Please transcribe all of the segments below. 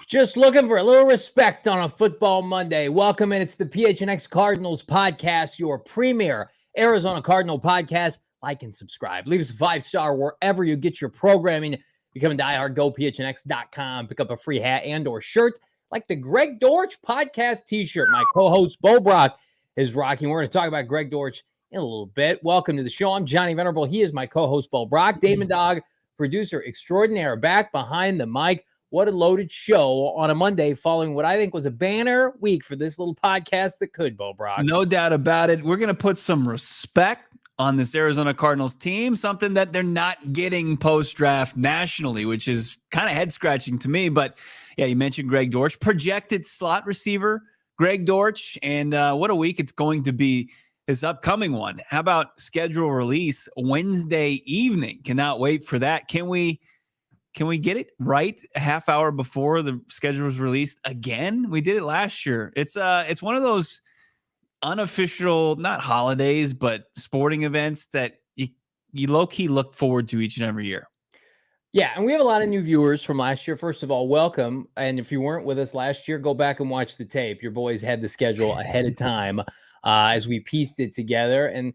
Just looking for a little respect on a football Monday. Welcome in. It's the PHNX Cardinals podcast, your premier Arizona Cardinal podcast. Like and subscribe. Leave us a 5-star wherever you get your programming. Become a diehard. Go PHNX.com. Pick up a free hat and or shirt like the Greg Dortch podcast t-shirt. My co-host Bo Brack is rocking. We're going to talk about Greg Dortch in a little bit. Welcome to the show. I'm Johnny Venerable. He is my co-host Bo Brack. Damon, Dawg, producer extraordinaire, back behind the mic. What a loaded show on a Monday following what I think was a banner week for this little podcast that could, Bo Brack. No doubt about it. We're going to put some respect on this Arizona Cardinals team, something that they're not getting post-draft nationally, which is kind of head-scratching to me. But, yeah, you mentioned Greg Dortch, projected slot receiver, Greg Dortch, and what a week it's going to be this upcoming one. How about schedule release Wednesday evening? Cannot wait for that. Can we get it right a half hour before the schedule was released again? We did it last year. It's one of those unofficial, not holidays, but sporting events that you low-key look forward to each and every year. Yeah, and we have a lot of new viewers from last year. First of all, welcome. And if you weren't with us last year, go back and watch the tape. Your boys had the schedule ahead of time as we pieced it together. And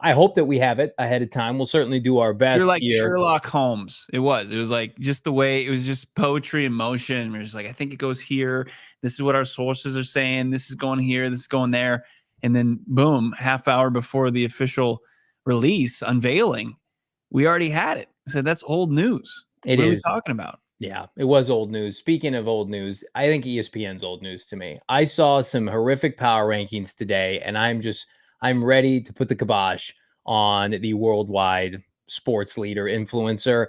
I hope that we have it ahead of time. We'll certainly do our best. You're like here. Sherlock Holmes. It was like just the way it was, just poetry in motion. We're just like, I think it goes here. This is what our sources are saying. This is going here. This is going there. And then boom, half hour before the official release unveiling, we already had it. I said, that's old news. What are we talking about? Yeah, it was old news. Speaking of old news, I think ESPN's old news to me. I saw some horrific power rankings today, and I'm ready to put the kibosh on the worldwide sports leader influencer.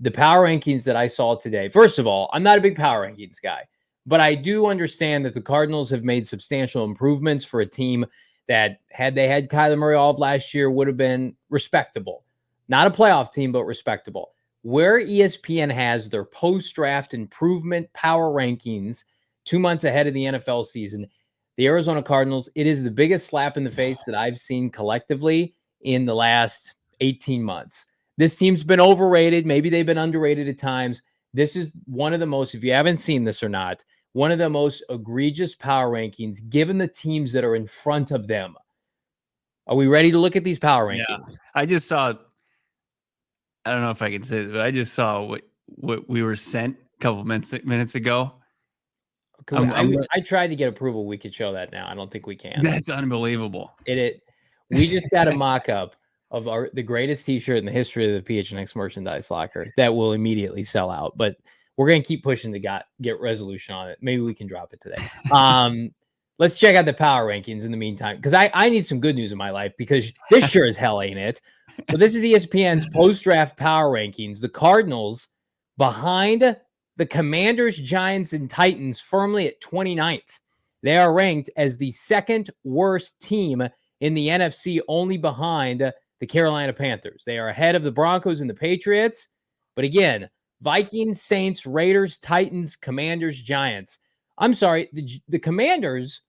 The power rankings that I saw today, first of all, I'm not a big power rankings guy, but I do understand that the Cardinals have made substantial improvements for a team that, had they had Kyler Murray all of last year, would have been respectable. Not a playoff team, but respectable. Where ESPN has their post-draft improvement power rankings 2 months ahead of the NFL season, the Arizona Cardinals, it is the biggest slap in the face that I've seen collectively in the last 18 months. This team's been overrated. Maybe they've been underrated at times. This is one of the most, if you haven't seen this or not, one of the most egregious power rankings given the teams that are in front of them. Are we ready to look at these power rankings? Yeah. I just saw, I don't know if I can say it, but I just saw what we were sent a couple minutes ago. I tried to get approval. We could show that now. I don't think we can. That's unbelievable. We just got a mock-up of the greatest t-shirt in the history of the PHNX merchandise locker that will immediately sell out. But we're going to keep pushing to get resolution on it. Maybe we can drop it today. Let's check out the power rankings in the meantime, because I need some good news in my life, because this sure as hell ain't it. So this is ESPN's post-draft power rankings. The Cardinals behind the Commanders, Giants, and Titans firmly at 29th. They are ranked as the second worst team in the NFC, only behind the Carolina Panthers. They are ahead of the Broncos and the Patriots. But again, Vikings, Saints, Raiders, Titans, Commanders, Giants. I'm sorry, the Commanders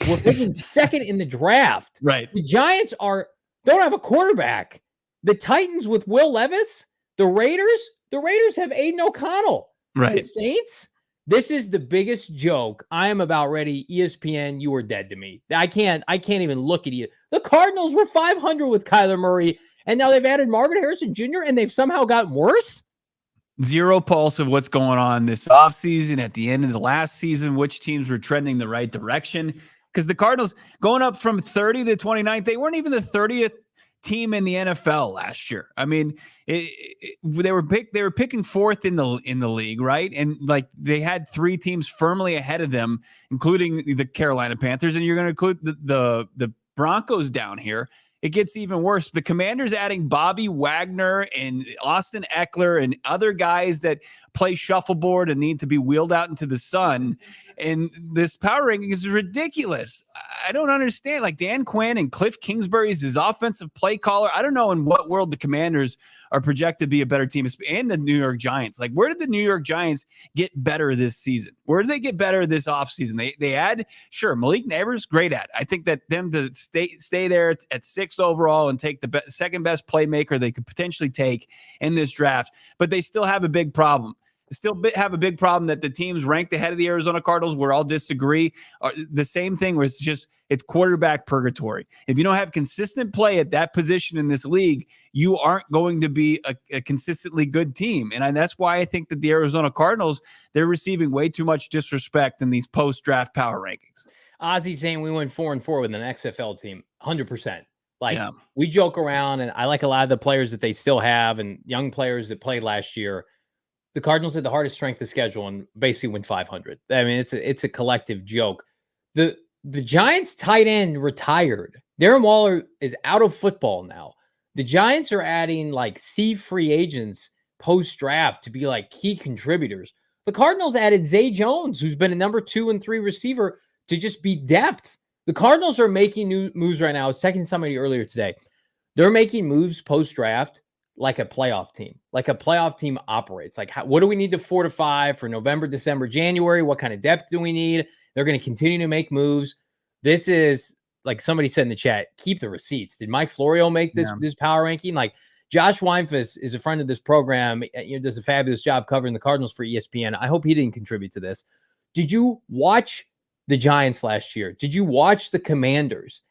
were picking second in the draft. Right. The Giants don't have a quarterback. The Titans with Will Levis. The Raiders have Aiden O'Connell. Right. The Saints, this is the biggest joke. I am about ready. ESPN, you are dead to me. I can't even look at you. The Cardinals were 500 with Kyler Murray, and now they've added Marvin Harrison Jr., and they've somehow gotten worse? Zero pulse of what's going on this offseason, at the end of the last season, which teams were trending the right direction. Because the Cardinals, going up from 30 to 29th, they weren't even the 30th team in the NFL last year. I mean, they were picking fourth in the league, right? And like they had three teams firmly ahead of them, including the Carolina Panthers, and you're going to include the Broncos down here. it gets even worse. The Commanders adding Bobby Wagner and Austin Eckler and other guys that play shuffleboard and need to be wheeled out into the sun. And this power ranking is ridiculous. I don't understand. Like Dan Quinn and Cliff Kingsbury is his offensive play caller. I don't know in what world the Commanders are projected to be a better team, and the New York Giants. Like, where did the New York Giants get better this season? Where did they get better this offseason? They add, sure, Malik Neighbors, great at. I think that them to stay there at 6 overall and take the second best playmaker they could potentially take in this draft, but they still have a big problem. Have a big problem that the teams ranked ahead of the Arizona Cardinals, where all disagree, are the same thing where it's quarterback purgatory. If you don't have consistent play at that position in this league, you aren't going to be a consistently good team. And that's why I think that the Arizona Cardinals, they're receiving way too much disrespect in these post-draft power rankings. Ozzy saying we went 4-4 with an XFL team, 100%. Like, we joke around, and I like a lot of the players that they still have and young players that played last year. The Cardinals had the hardest strength of schedule and basically went 500. I mean, it's a collective joke. The Giants tight end retired. Darren Waller is out of football now. The Giants are adding like C free agents post-draft to be like key contributors. The Cardinals added Zay Jones, who's been a number 2 and 3 receiver, to just be depth. The Cardinals are making new moves right now. I was texting somebody earlier today. They're making moves post-draft like a playoff team. Like a playoff team operates. Like, what do we need to fortify for November, December, January? What kind of depth do we need? They're going to continue to make moves. This is, like somebody said in the chat, keep the receipts. Did Mike Florio make this power ranking? Like, Josh Weinfuss is a friend of this program. Does a fabulous job covering the Cardinals for ESPN. I hope he didn't contribute to this. Did you watch the Giants last year? Did you watch the Commanders?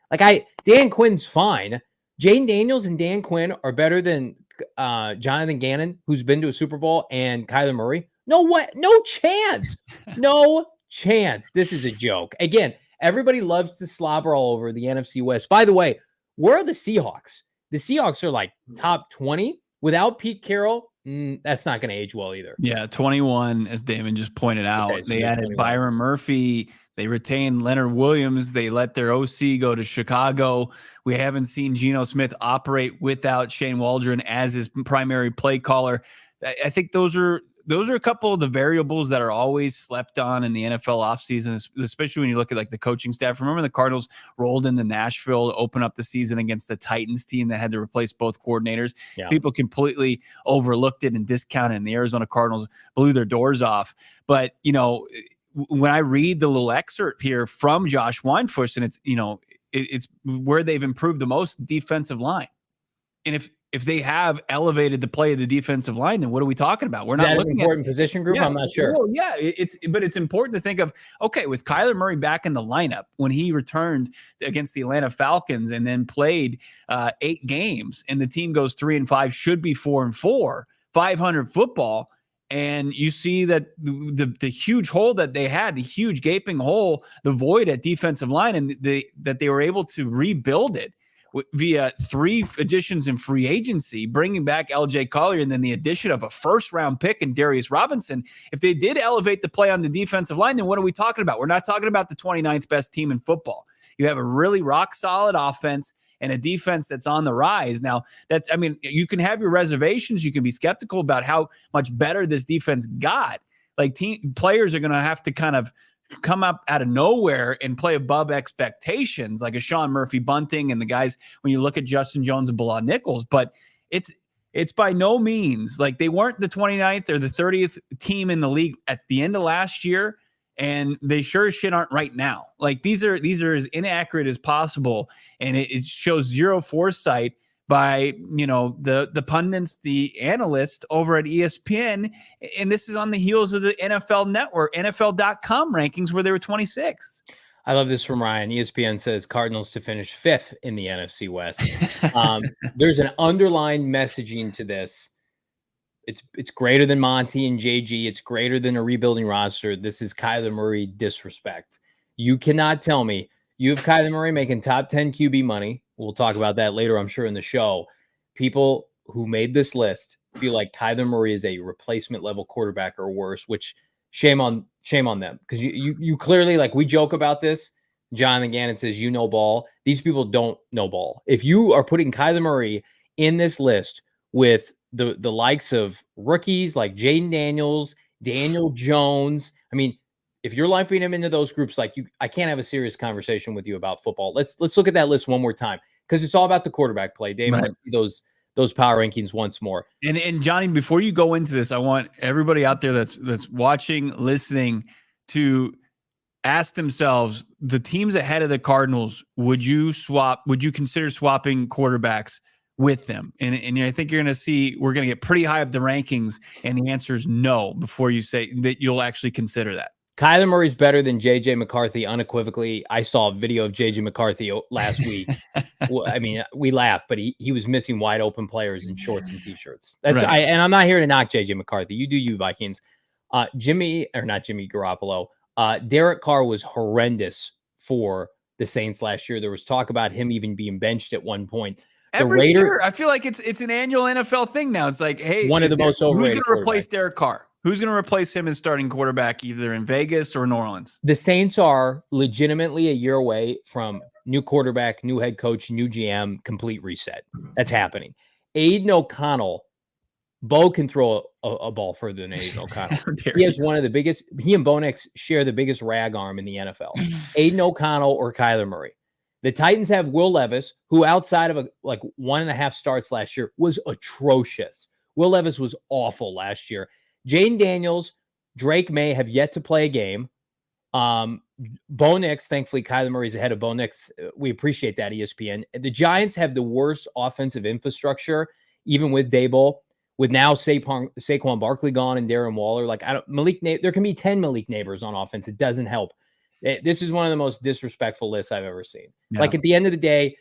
Dan Quinn's fine. Jaden Daniels and Dan Quinn are better than Jonathan Gannon, who's been to a Super Bowl, and Kyler Murray. No way. No chance. No chance. This is a joke. Again, everybody loves to slobber all over the NFC West. By the way, where are the Seahawks? The Seahawks are like top 20 without Pete Carroll. That's not going to age well either. Yeah, 21, as Damon just pointed out. Okay, so they added 21. Byron Murphy. They retained Leonard Williams. They let their OC go to Chicago. We haven't seen Geno Smith operate without Shane Waldron as his primary play caller. I think those are a couple of the variables that are always slept on in the NFL offseason, especially when you look at like the coaching staff. Remember the Cardinals rolled into Nashville to open up the season against the Titans team that had to replace both coordinators. Yeah. People completely overlooked it and discounted it, and the Arizona Cardinals blew their doors off. But, when I read the little excerpt here from Josh Weinfuss, and it's where they've improved the most, defensive line. And if they have elevated the play of the defensive line, then what are we talking about? We're not looking at an important position group. I'm not sure. Well, yeah, but it's important to think of, okay, with Kyler Murray back in the lineup when he returned against the Atlanta Falcons and then played 8 games, and the team goes 3-5, should be 4-4, 500 football. And you see that the huge hole that they had, the huge gaping hole, the void at defensive line, and that they were able to rebuild it via 3 additions in free agency, bringing back LJ Collier, and then the addition of a first-round pick in Darius Robinson. If they did elevate the play on the defensive line, then what are we talking about? We're not talking about the 29th best team in football. You have a really rock-solid offense and a defense that's on the rise. Now, you can have your reservations. You can be skeptical about how much better this defense got. Like, players are going to have to kind of come up out of nowhere and play above expectations, like a Sean Murphy Bunting and the guys when you look at Justin Jones and Bilal Nichols. But it's by no means like they weren't the 29th or the 30th team in the league at the end of last year. And they sure as shit aren't right now. Like, these are as inaccurate as possible, and it shows zero foresight by the pundits, the analysts over at ESPN, and this is on the heels of the NFL Network, NFL.com rankings where they were 26th. I love this from Ryan. ESPN says Cardinals to finish 5th in the NFC West. There's an underlying messaging to this. It's greater than Monty and JG. It's greater than a rebuilding roster. This is Kyler Murray disrespect. You cannot tell me you have Kyler Murray making top 10 QB money. We'll talk about that later, I'm sure, in the show. People who made this list feel like Kyler Murray is a replacement level quarterback or worse, which shame on them. Because you clearly, like, we joke about this. Jonathan Gannon says, you know ball. These people don't know ball. If you are putting Kyler Murray in this list with the likes of rookies like Jaden Daniels, Daniel Jones, I mean, if you're lumping him into those groups, like I can't have a serious conversation with you about football. Let's look at that list one more time because it's all about the quarterback play. Damon, Right. let's see those power rankings once more. And Johnny, before you go into this, I want everybody out there that's watching, listening to ask themselves, the teams ahead of the Cardinals, would you consider swapping quarterbacks with them? And I think you're going to see, we're going to get pretty high up the rankings, and the answer is no before you say that you'll actually consider that. Kyler Murray's better than J.J. McCarthy unequivocally. I saw a video of J.J. McCarthy last week. Well, I mean, we laughed, but he was missing wide open players in shorts and T-shirts. That's right. And I'm not here to knock J.J. McCarthy. You do you, Vikings. Not Jimmy Garoppolo. Derek Carr was horrendous for the Saints last year. There was talk about him even being benched at one point. Every year, I feel like it's an annual NFL thing now. It's like, hey, one of the most overrated. Who's going to replace Derek Carr? Who's going to replace him as starting quarterback either in Vegas or New Orleans? The Saints are legitimately a year away from new quarterback, new head coach, new GM, complete reset. That's happening. Aiden O'Connell, Bo can throw a ball further than Aiden O'Connell. He has one of the biggest. He and Bo Nix share the biggest rag arm in the NFL. Aiden O'Connell or Kyler Murray. The Titans have Will Levis, who outside of 1.5 starts last year was atrocious. Will Levis was awful last year. Jaden Daniels, Drake May have yet to play a game. Bo Nix, thankfully, Kyler Murray's ahead of Bo Nix. We appreciate that, ESPN. The Giants have the worst offensive infrastructure, even with Daboll, with now Saquon Barkley gone and Darren Waller. There can be 10 Malik Neighbors on offense. It doesn't help. This is one of the most disrespectful lists I've ever seen. Yeah. At the end of the day,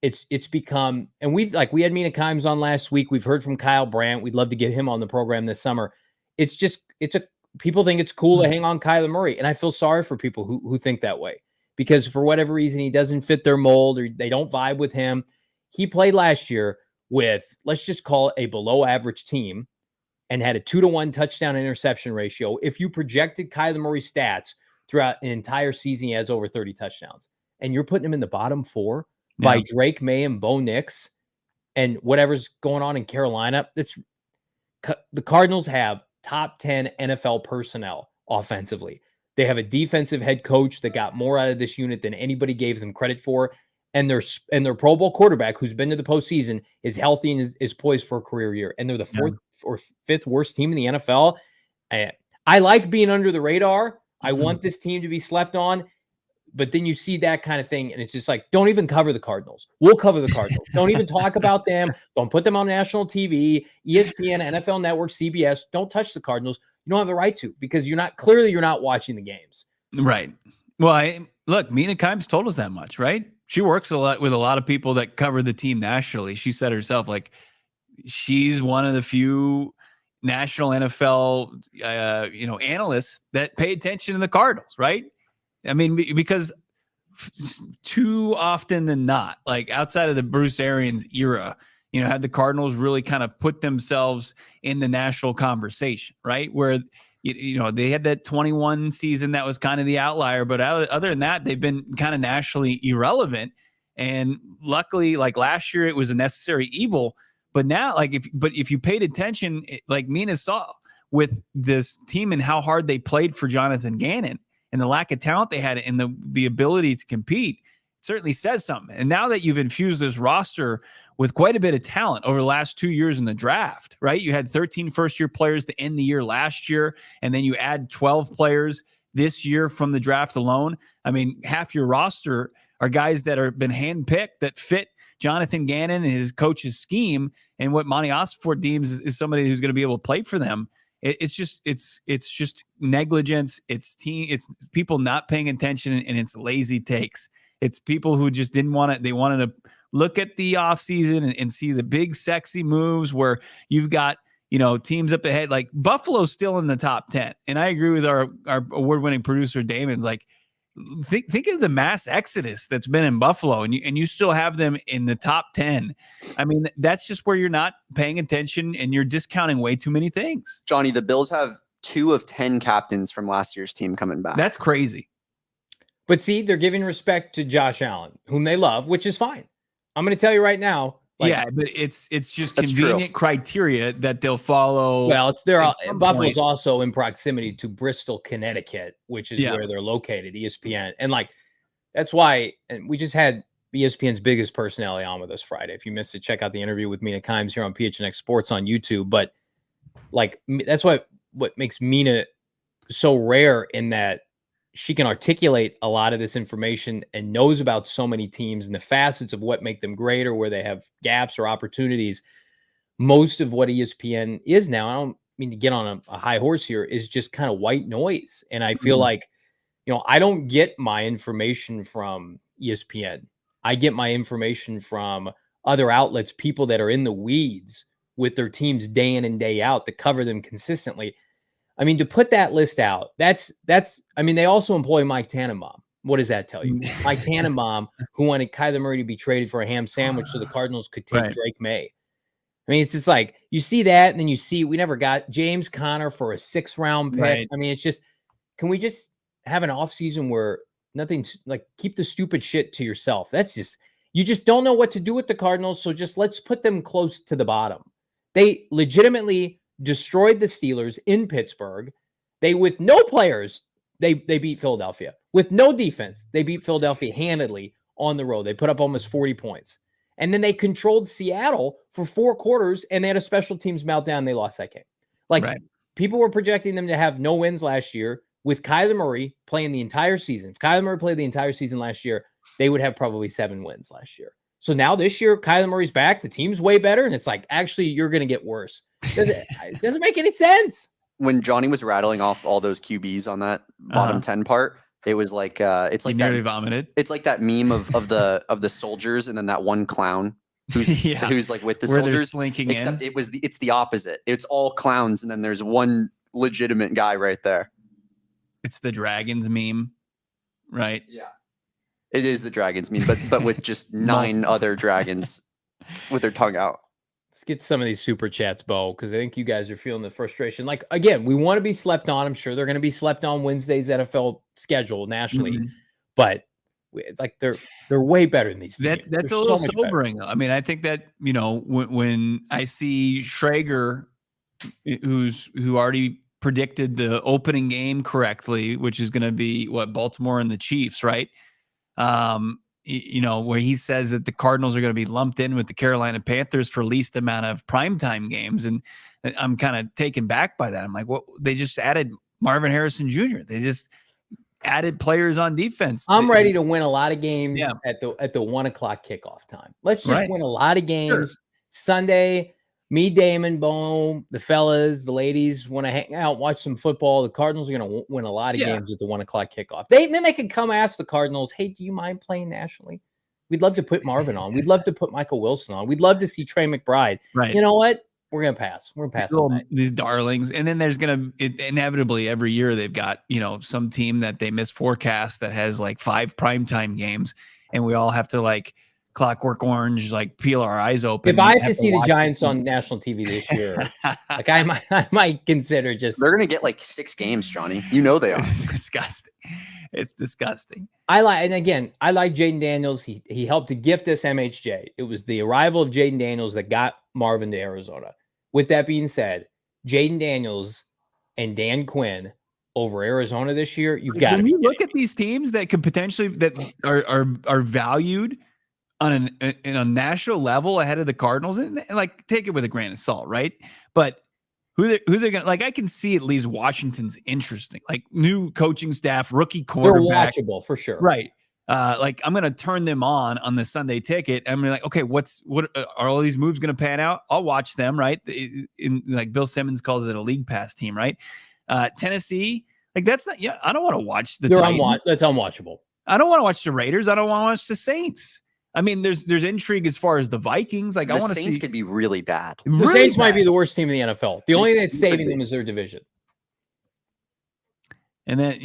it's become, and we had Mina Kimes on last week. We've heard from Kyle Brandt. We'd love to get him on the program this summer. People think it's cool to hang on Kyler Murray. And I feel sorry for people who think that way because for whatever reason, he doesn't fit their mold or they don't vibe with him. He played last year with, let's just call it a below average team and had a 2-to-1 touchdown interception ratio. If you projected Kyler Murray's stats throughout an entire season, he has over 30 touchdowns and you're putting him in the bottom 4 by Drake May and Bo Nix and whatever's going on in Carolina. The Cardinals have top 10 NFL personnel offensively. They have a defensive head coach that got more out of this unit than anybody gave them credit for. And their Pro Bowl quarterback, who's been to the postseason, is healthy and is poised for a career year. And they're the 4th or 5th worst team in the NFL. I like being under the radar. I want this team to be slept on. But then you see that kind of thing, and it's just like, don't even cover the Cardinals. We'll cover the Cardinals. Don't even talk about them. Don't put them on national TV, ESPN, NFL Network, CBS. Don't touch the Cardinals. You don't have the right to because you're not watching the games. Right. Well, look, Mina Kimes told us that much, right? She works a lot with a lot of people that cover the team nationally. She said herself, she's one of the few national NFL, analysts that pay attention to the Cardinals, right? I mean, because too often than not, outside of the Bruce Arians era, had the Cardinals really kind of put themselves in the national conversation, right? Where, they had that 21 season that was kind of the outlier, but other than that, they've been kind of nationally irrelevant. And luckily, last year, it was a necessary evil. But now, if you paid attention, like Mina saw with this team and how hard they played for Jonathan Gannon, and the lack of talent they had and the ability to compete certainly says something. And now that you've infused this roster with quite a bit of talent over the last 2 years in the draft, right? You had 13 first-year players to end the year last year, and then you add 12 players this year from the draft alone. I mean, half your roster are guys that are been handpicked that fit Jonathan Gannon and his coach's scheme, and what Monty Ossenfort deems is somebody who's going to be able to play for them. It's just negligence. It's people not paying attention, and it's lazy takes. It's people who just didn't want it. They wanted to look at the offseason and see the big, sexy moves where you've got, teams up ahead. Like Buffalo's still in the top 10. And I agree with our award-winning producer, Damon's think of the mass exodus that's been in Buffalo, and you still have them in the top 10. I mean, that's just where you're not paying attention and you're discounting way too many things. Johnny, the Bills have 2 of 10 captains from last year's team coming back. That's crazy. But see, they're giving respect to Josh Allen, whom they love, which is fine. I'm going to tell you right now. But it's just convenient criteria that they'll follow. Well, Buffalo's also in proximity to Bristol, Connecticut, which is where they're located, ESPN. And that's why, and we just had ESPN's biggest personality on with us Friday. If you missed it, check out the interview with Mina Kimes here on PHNX Sports on YouTube. But that's what makes Mina so rare, in that she can articulate a lot of this information and knows about so many teams and the facets of what make them great or where they have gaps or opportunities. Most of what ESPN is now, I don't mean to get on a high horse here, is just kind of white noise. And I feel like, I don't get my information from ESPN. I get my information from other outlets, people that are in the weeds with their teams day in and day out, that cover them consistently. I mean, to put that list out, they also employ Mike Tannenbaum. What does that tell you? Mike Tannenbaum, who wanted Kyler Murray to be traded for a ham sandwich so the Cardinals could take Drake May. I mean, it's just like, you see that, and then you see we never got James Conner for a 6th-round pick. Right. I mean, it's just, can we just have an offseason where nothing's keep the stupid shit to yourself? That's just, you just don't know what to do with the Cardinals, so just let's put them close to the bottom. They legitimately destroyed the Steelers in Pittsburgh. They, with no players, they beat Philadelphia. With no defense, they beat Philadelphia handedly on the road. They put up almost 40 points. And then they controlled Seattle for 4 quarters, and they had a special teams meltdown. They lost that game. People were projecting them to have no wins last year with Kyler Murray playing the entire season. If Kyler Murray played the entire season last year, they would have probably 7 wins last year. So now this year, Kyler Murray's back. The team's way better. And it's actually, you're going to get worse. It doesn't make any sense. When Johnny was rattling off all those QBs on that bottom 10 part, it was like it's like nearly vomited. It's like that meme of the soldiers, and then that one clown who's who's with the soldiers slinking except in. It's the opposite. It's all clowns, and then there's one legitimate guy right there. It's the dragons meme, right? Yeah, it is the dragons meme, but with just 9 other dragons with their tongue out. Let's get some of these super chats, Bo, because I think you guys are feeling the frustration. Again, we want to be slept on. I'm sure they're going to be slept on Wednesday's NFL schedule nationally, but they're way better than these teams. That's a little sobering. I mean, I think that, when I see Schrager, who already predicted the opening game correctly, which is going to be Baltimore and the Chiefs, right? Where he says that the Cardinals are going to be lumped in with the Carolina Panthers for least amount of primetime games. And I'm kind of taken back by that. I'm like, they just added Marvin Harrison Jr. They just added players on defense. I'm ready to win a lot of games at the 1:00 kickoff time. Let's just win a lot of games. Sure. Sunday, me, Damon, Bohm, the fellas, the ladies want to hang out, watch some football. The Cardinals are going to win a lot of games at the 1:00 kickoff. Then they can come ask the Cardinals, hey, do you mind playing nationally? We'd love to put Marvin on. We'd love to put Michael Wilson on. We'd love to see Trey McBride. Right. You know what? We're going to pass. We're going to pass these darlings. And then there's going to inevitably every year they've got, some team that they misforecast that has 5 primetime games. And we all have to Clockwork Orange, peel our eyes open. If I have to see the Giants on national TV this year, I might consider just. They're going to get 6 games, Johnny. You know they are. It's disgusting. It's disgusting. I like Jaden Daniels. He helped to gift us MHJ. It was the arrival of Jaden Daniels that got Marvin to Arizona. With that being said, Jaden Daniels and Dan Quinn over Arizona this year, you've got. When you look at these teams that could potentially that are valued on a national level ahead of the Cardinals, and take it with a grain of salt, right? But who they're gonna I can see at least Washington's interesting, new coaching staff, rookie quarterback. They're watchable for sure, right? I'm gonna turn them on the Sunday ticket. I'm gonna okay, what are all these moves gonna pan out? I'll watch them, right? In Bill Simmons calls it a league pass team, right? Tennessee, that's not. Yeah, I don't want to watch the. That's unwatchable. I don't want to watch the Raiders. I don't want to watch the Saints. I mean, there's intrigue as far as the Vikings. I want to see. The Saints could be really bad. The Saints might be the worst team in the NFL. The only thing that's saving them is their division. And then,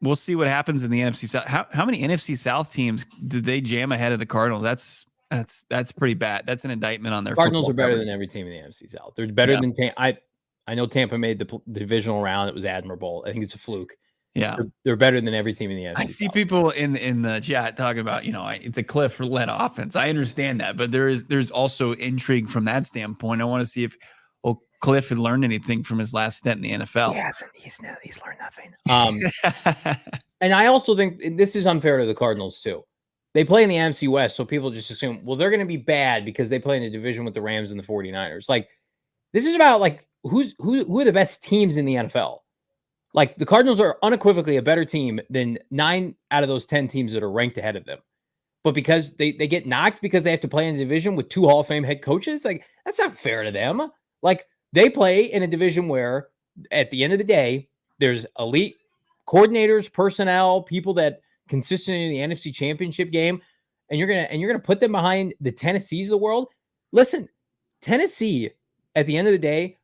we'll see what happens in the NFC South. How many NFC South teams did they jam ahead of the Cardinals? That's pretty bad. That's an indictment on their Cardinals are better than every team in the NFC South. They're better than Tampa. I know Tampa made the divisional round. It was admirable. I think it's a fluke. Yeah. They're better than every team in the NFC. I see people in the chat talking about, it's a Cliff-led offense. I understand that, but there's also intrigue from that standpoint. I want to see if Cliff had learned anything from his last stint in the NFL. He's learned nothing. And I also think this is unfair to the Cardinals too. They play in the NFC West, so people just assume, well, they're going to be bad because they play in a division with the Rams and the 49ers. Like, this is about like who are the best teams in the NFL. Like, the Cardinals are unequivocally a better team than 9 out of those 10 teams that are ranked ahead of them. But because they get knocked because they have to play in a division with 2 Hall of Fame head coaches, like, that's not fair to them. Like, they play in a division where at the end of the day, there's elite coordinators, personnel, people that consistently in the NFC Championship game, and you're gonna put them behind the Tennessees of the world. Listen, Tennessee, at the end of the day,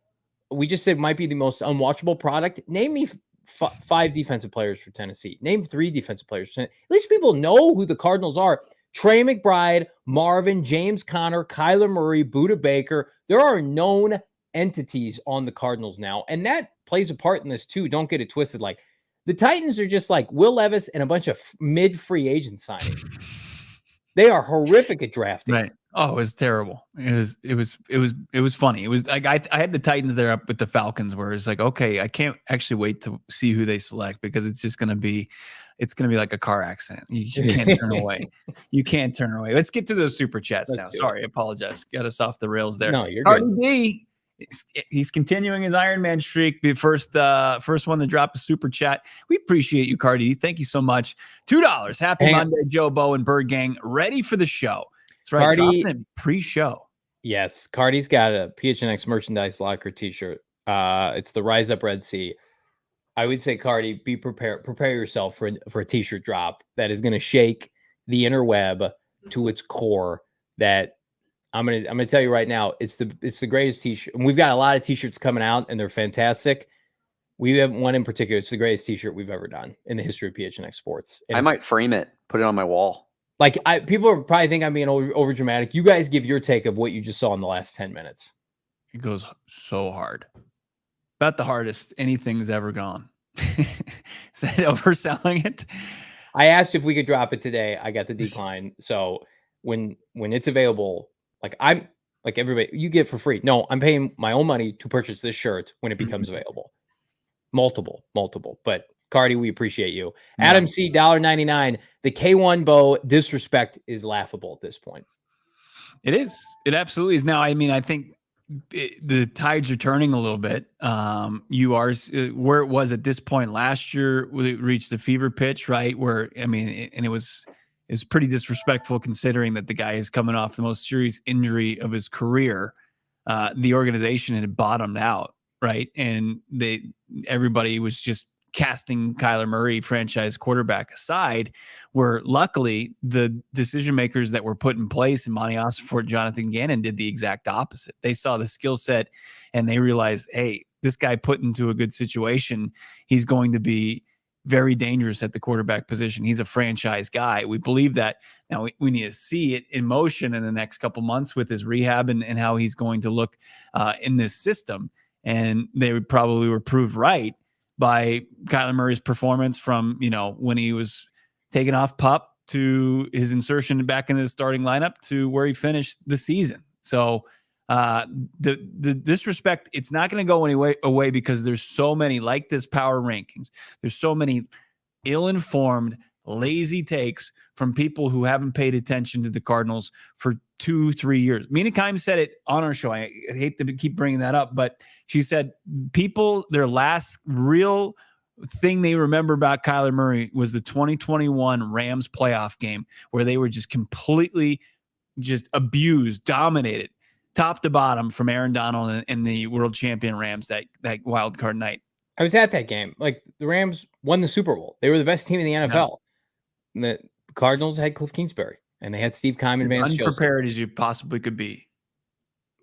we just said might be the most unwatchable product. Name me 5 defensive players for Tennessee. Name 3 defensive players. At least people know who the Cardinals are. Trey McBride, Marvin, James Conner, Kyler Murray, Budda Baker. There are known entities on the Cardinals now, and that plays a part in this too. Don't get it twisted. Like, the Titans are just like Will Levis and a bunch of mid-free agent signings. They are horrific at drafting. Right. Oh, it was terrible. It was funny. It was like I had the Titans there up with the Falcons, where it's like, okay, I can't actually wait to see who they select, because it's gonna be like a car accident. You can't turn away. You can't turn away. Let's get to those super chats now. Sorry, I apologize. Got us off the rails there. No, you're Cardi good. B, he's continuing his Iron Man streak. The first one to drop a super chat. We appreciate you, Cardi. Thank you so much. $2. Happy Monday, Joe, Bo, and Bird Gang. Ready for the show. That's right. Cardi, pre-show. Yes, Cardi's got a PHNX merchandise locker T-shirt. It's the Rise Up Red Sea. I would say, Cardi, prepare yourself for a T-shirt drop that is going to shake the interweb to its core. That I'm gonna tell you right now, it's the greatest T-shirt. And we've got a lot of T-shirts coming out, and they're fantastic. We have one in particular. It's the greatest T-shirt we've ever done in the history of PHNX Sports. And I might frame it, put it on my wall. Like, people are probably think I'm being over dramatic. You guys give your take of what you just saw in the last 10 minutes. It goes so hard. About the hardest anything's ever gone. Is that overselling it? I asked if we could drop it today. I got the decline. So when it's available, like, I'm like everybody, you get it for free. No, I'm paying my own money to purchase this shirt when it becomes available. Multiple. But Cardi, we appreciate you. Yeah. Adam C, $1.99. The K1 Bo disrespect is laughable at this point. It is. It absolutely is. Now, I mean, I think the tides are turning a little bit. You are where it was at this point last year. It reached the fever pitch, right? Where, I mean, and it was pretty disrespectful considering that the guy is coming off the most serious injury of his career. The organization had bottomed out, right? And everybody was just casting Kyler Murray, franchise quarterback, aside, where luckily the decision makers that were put in place in Monty Ossenfort, Jonathan Gannon, did the exact opposite. They saw the skill set and they realized, hey, this guy put into a good situation, he's going to be very dangerous at the quarterback position. He's a franchise guy. We believe that. Now we need to see it in motion in the next couple months with his rehab and how he's going to look in this system. And they probably were proved right by Kyler Murray's performance from, when he was taken off PUP to his insertion back into the starting lineup to where he finished the season. So the disrespect, it's not going to go away because there's so many, like this power rankings, there's so many ill-informed, lazy takes from people who haven't paid attention to the Cardinals for 2-3 years. Mina Kimes said it on our show. I hate to keep bringing that up, but she said people, their last real thing they remember about Kyler Murray was the 2021 Rams playoff game where they were just completely just abused, dominated, top to bottom from Aaron Donald and the world champion Rams that wild card night. I was at that game. Like, the Rams won the Super Bowl. They were the best team in the NFL. Yeah. The Cardinals had Cliff Kingsbury, and they had Steve Keim and Vance Joseph. Unprepared as you possibly could be.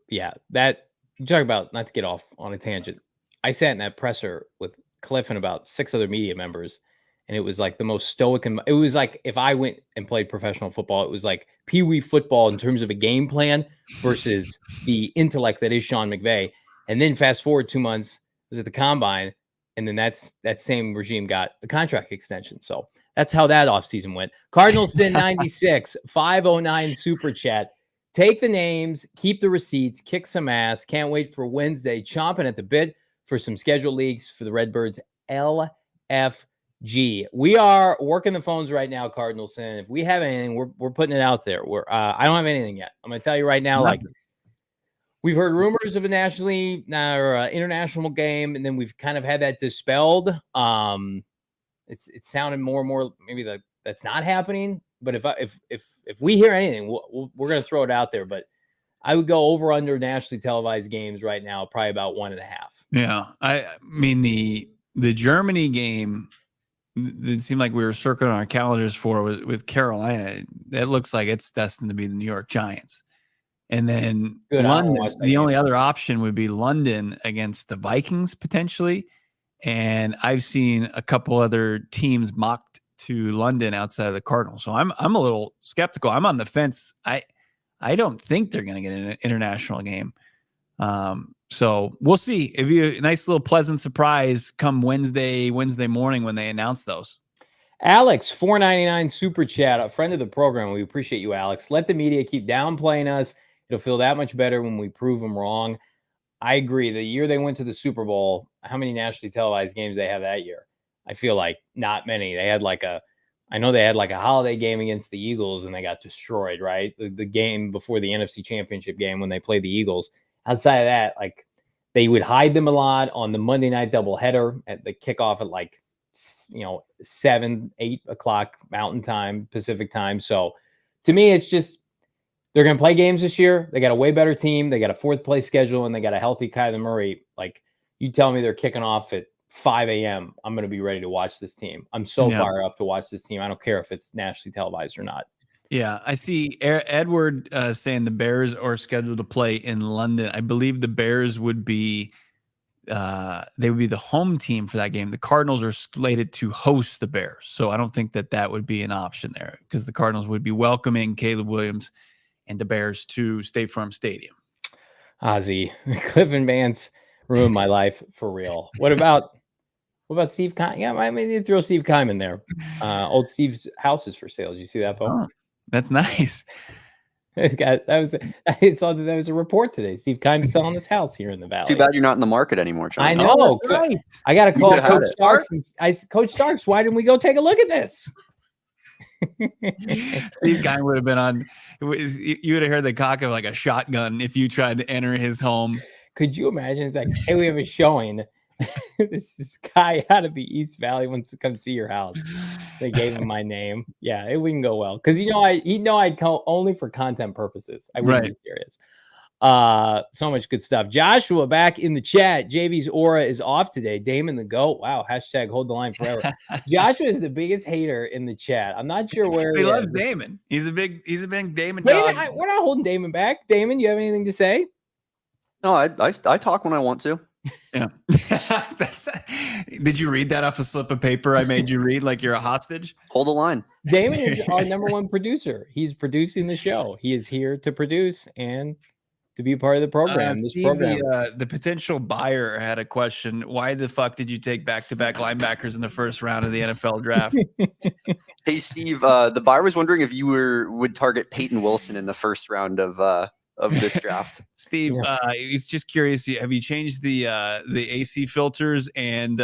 Yeah, that you talk about, not to get off on a tangent. I sat in that presser with Cliff and about 6 other media members, and it was like the most stoic. And it was like if I went and played professional football, it was like pee-wee football in terms of a game plan versus the intellect that is Sean McVay. And then fast forward 2 months, I was at the combine, And then that same regime got a contract extension. So that's how that offseason went. Cardinals Sin 96, 509 super chat. Take the names, keep the receipts, kick some ass. Can't wait for Wednesday. Chomping at the bit for some schedule leaks for the Redbirds LFG. We are working the phones right now, Cardinals Sin. If we have anything, we're putting it out there. I don't have anything yet. I'm going to tell you right now, like, we've heard rumors of a nationally or international game, and then we've kind of had that dispelled. It's sounding more and more maybe that's not happening. But if we hear anything, we're going to throw it out there. But I would go over under nationally televised games right now, probably about 1.5. Yeah, I mean the Germany game. It seemed like we were circling our calendars for with Carolina. It looks like it's destined to be the New York Giants. And then London, the only other option would be London against the Vikings potentially. And I've seen a couple other teams mocked to London outside of the Cardinals. So I'm a little skeptical. I'm on the fence. I don't think they're going to get an international game. So we'll see. It'd be a nice little pleasant surprise come Wednesday morning when they announce those. Alex, $4.99 super chat, a friend of the program. We appreciate you, Alex. Let the media keep downplaying us. It'll feel that much better when we prove them wrong. I agree. The year they went to the Super Bowl, how many nationally televised games they have that year? I feel like not many. They had I know they had like a holiday game against the Eagles and they got destroyed, right? The game before the NFC Championship game when they played the Eagles. Outside of that, like they would hide them a lot on the Monday night doubleheader at the kickoff at 7, 8 o'clock Mountain Time, Pacific Time. So to me, it's just, they're going to play games this year. They got a way better team. They got a 4th place schedule, and they got a healthy Kyler Murray. Like, you tell me they're kicking off at 5 a.m., I'm going to be ready to watch this team. I'm so fired up to watch this team. I don't care if it's nationally televised or not. Yeah, I see Edward saying the Bears are scheduled to play in London. I believe the Bears would be they would be the home team for that game. The Cardinals are slated to host the Bears. So I don't think that would be an option there because the Cardinals would be welcoming Caleb Williams and the Bears to State Farm Stadium. Ozzy, Cliff and Vance ruined my life for real. What about Steve Keim? Yeah, I mean, you throw Steve Keim in there. Old Steve's house is for sale. Did you see that, Bo? Oh, that's nice. That was a report today. Steve Keim's selling his house here in the Valley. Too bad you're not in the market anymore, John. I know. Right. I got to call Coach Starks. Coach Starks, why didn't we go take a look at this? Steve Keim would have been on. You would have heard the cock of like a shotgun if you tried to enter his home. Could you imagine? It's like, hey, we have a showing. This guy out of the East Valley wants to come see your house. They gave him my name. Yeah, it wouldn't go well because I'd call only for content purposes. I wouldn't be serious. So much good stuff. Joshua back in the chat. JB's aura is off today. Damon the GOAT. Wow. # hold the line forever. Joshua is the biggest hater in the chat. I'm not sure where he loves Damon. He's a big Damon. We're not holding Damon back. Damon, you have anything to say? No, I talk when I want to. Yeah. Did you read that off a slip of paper I made you read like you're a hostage? Hold the line. Damon is our #1 producer. He's producing the show. He is here to produce and to be a part of the program. The potential buyer had a question. Why the fuck did you take back-to-back linebackers in the first round of the NFL draft? Hey, Steve, the buyer was wondering if you would target Peyton Wilson in the first round of this draft. Steve, he's just curious. Have you changed the AC filters? And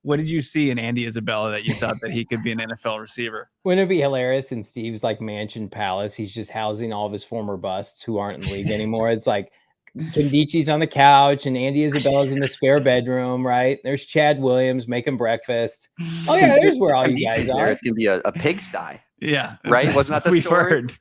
what did you see in Andy Isabella that you thought that he could be an NFL receiver? Wouldn't it be hilarious in Steve's like mansion palace? He's just housing all of his former busts who aren't in the league anymore. It's like Kendici's on the couch and Andy Isabella's in the spare bedroom, right? There's Chad Williams making breakfast. Oh yeah, there's where all you guys are. It's gonna be a pigsty. Yeah, right. Wasn't that the story? Heard.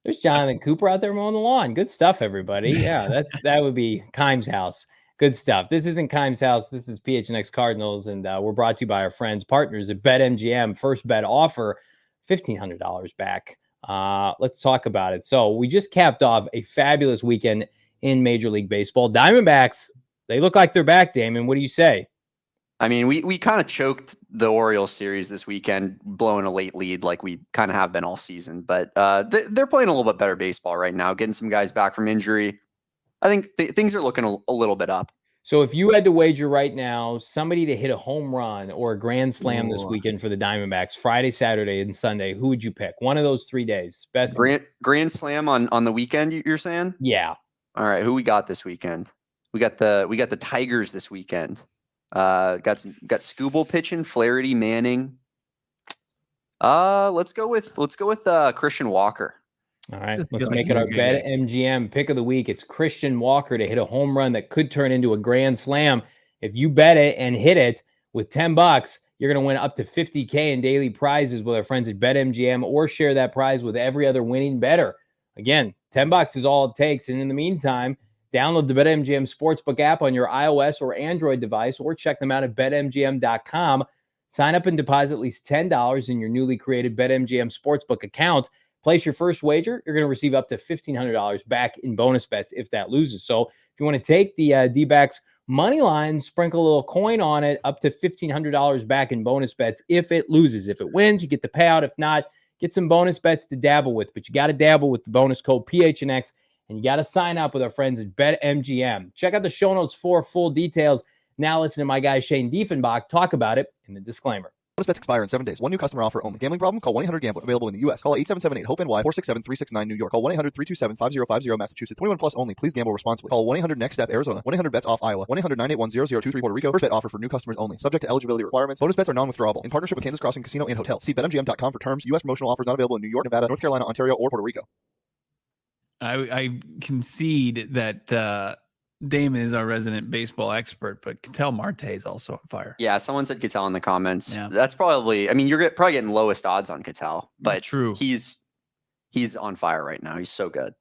There's Jonathan Cooper out there mowing the lawn. Good stuff, everybody. Yeah, that would be Keim's house. Good stuff. This isn't Keim's house. This is PHNX Cardinals, and we're brought to you by our friends, partners at BetMGM. First bet offer, $1,500 back. Let's talk about it. So we just capped off a fabulous weekend in Major League Baseball. Diamondbacks, they look like they're back, Damon. What do you say? I mean, we kind of choked the Orioles series this weekend, blowing a late lead like we kind of have been all season. But they're playing a little bit better baseball right now, getting some guys back from injury. I think things are looking a little bit up. So if you had to wager right now, somebody to hit a home run or a grand slam this Ooh. weekend for the Diamondbacks, Friday, Saturday, and Sunday, who would you pick? One of those 3 days. Best. Grand slam on the weekend, you're saying? Yeah. All right, who we got this weekend? We got the Tigers this weekend. Got Skubal pitching, Flaherty, Manning. Let's go with Christian Walker. All right, let's make it our BetMGM pick of the week. It's Christian Walker to hit a home run that could turn into a grand slam. If you bet it and hit it with $10, you're going to win up to $50K in daily prizes with our friends at BetMGM, or share that prize with every other winning bettor. Again, $10 is all it takes. And in the meantime, download the BetMGM Sportsbook app on your iOS or Android device, or check them out at BetMGM.com. Sign up and deposit at least $10 in your newly created BetMGM Sportsbook account. Place your first wager, you're going to receive up to $1,500 back in bonus bets if that loses. So if you want to take the D-backs money line, sprinkle a little coin on it, up to $1,500 back in bonus bets if it loses. If it wins, you get the payout. If not, get some bonus bets to dabble with. But you got to dabble with the bonus code PHNX, and you got to sign up with our friends at BetMGM. Check out the show notes for full details. Now listen to my guy Shane Diefenbach talk about it in the disclaimer. Bonus bets expire in 7 days. One new customer offer only. Gambling problem? Call 1-800-GAMBLER. Available in the U.S. Call 877-8-HOPE-NY, 467-369 New York. Call 1-800-327-5050 Massachusetts. 21 plus only. Please gamble responsibly. Call 1-800-NEXT-STEP Arizona. 1-800-BETS-OFF Iowa. 1-800-981-0023 Puerto Rico. First bet offer for new customers only. Subject to eligibility requirements. Bonus bets are non-withdrawable. In partnership with Kansas Crossing Casino and Hotel. See BetMGM.com for terms. U.S. promotional offers not available in New York, Nevada, North Carolina, Ontario, or Puerto Rico. I concede that Damon is our resident baseball expert, but Ketel Marte is also on fire. Yeah, someone said Ketel in the comments. Yeah. That's probably, I mean, you're probably getting lowest odds on Ketel, but true. He's on fire right now. He's so good.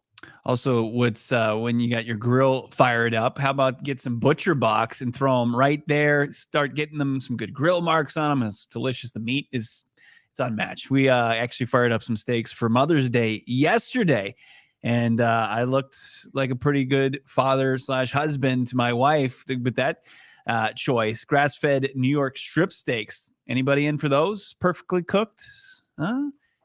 Also, what's when you got your grill fired up, how about get some Butcher Box and throw them right there, start getting them some good grill marks on them. It's delicious. The meat it's unmatched. We actually fired up some steaks for Mother's Day yesterday. And I looked like a pretty good father/husband to my wife with that choice. Grass-fed New York strip steaks. Anybody in for those? Perfectly cooked?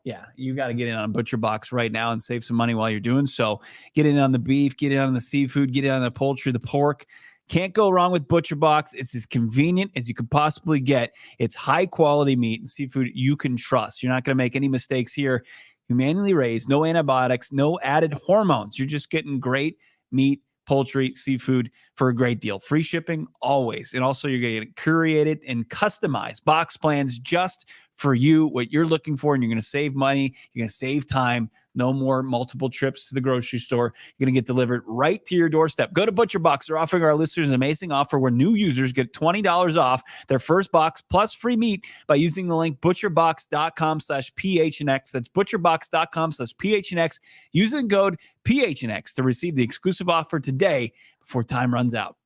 Yeah, you got to get in on Butcher Box right now and save some money while you're doing so. Get in on the beef, get in on the seafood, get in on the poultry, the pork. Can't go wrong with Butcher Box. It's as convenient as you could possibly get. It's high-quality meat and seafood you can trust. You're not going to make any mistakes here. Humanely raised, no antibiotics, no added hormones. You're just getting great meat, poultry, seafood for a great deal. Free shipping always. And also you're going to get curated and customized box plans just for you, what you're looking for, and you're going to save money. You're going to save time. No more multiple trips to the grocery store. You're going to get delivered right to your doorstep. Go to Butcher Box. They're offering our listeners an amazing offer where new users get $20 off their first box plus free meat by using the link butcherbox.com/PHNX. That's butcherbox.com/PHNX. Use the code PHNX to receive the exclusive offer today before time runs out.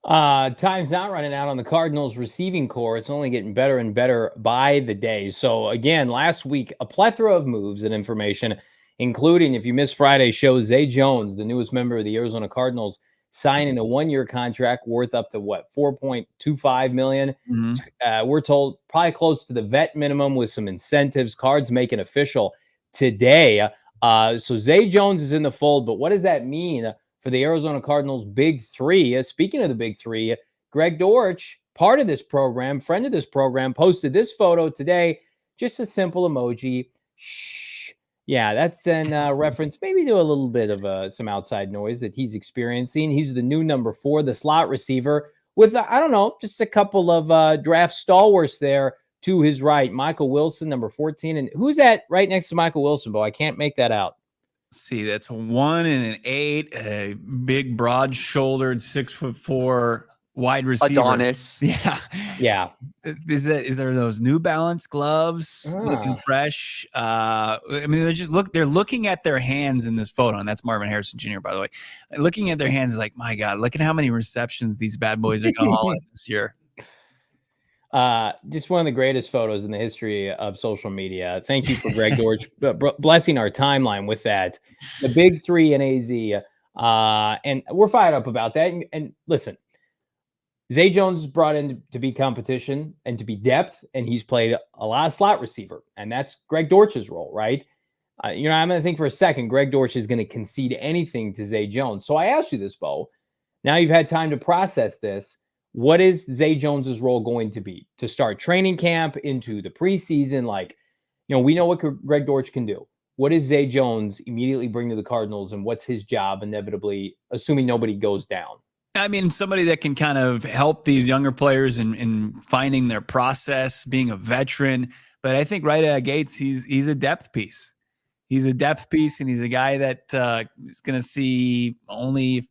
Time's not running out on the Cardinals receiving core. It's only getting better and better by the day. So again, last week, a plethora of moves and information, including, if you missed Friday's show, Zay Jones, the newest member of the Arizona Cardinals, signing a 1-year contract worth up to $4.25 million. Mm-hmm. We're told probably close to the vet minimum with some incentives. Cards make it official today. So Zay Jones is in the fold, but what does that mean for the Arizona Cardinals' big three? Speaking of the big three, Greg Dortch, part of this program, friend of this program, posted this photo today. Just a simple emoji. Shh. Yeah, that's in reference maybe to a little bit of some outside noise that he's experiencing. He's the new number 4, the slot receiver, with, I don't know, just a couple of draft stalwarts there to his right. Michael Wilson, number 14. And who's that right next to Michael Wilson, Bo? I can't make that out. See, that's 1 and an 8, a big, broad-shouldered, 6'4" wide receiver. Adonis. Yeah. Is there those New Balance gloves looking fresh? I mean, they're looking at their hands in this photo, and that's Marvin Harrison Jr., by the way. Looking at their hands is like, my God, look at how many receptions these bad boys are going to haul in this year. Just one of the greatest photos in the history of social media. Thank you for Greg Dortch blessing our timeline with that. The big three in AZ. And we're fired up about that. And listen, Zay Jones is brought in to be competition and to be depth, and he's played a lot of slot receiver. And that's Greg Dortch's role, right? I'm going to think for a second, Greg Dortch is going to concede anything to Zay Jones. So I asked you this, Bo. Now you've had time to process this. What is Zay Jones's role going to be to start training camp into the preseason? Like, we know what Greg Dortch can do. What does Zay Jones immediately bring to the Cardinals, and what's his job inevitably, assuming nobody goes down? I mean, somebody that can kind of help these younger players in finding their process, being a veteran. But I think right out of gates, he's a depth piece. He's a depth piece, and he's a guy that is going to see only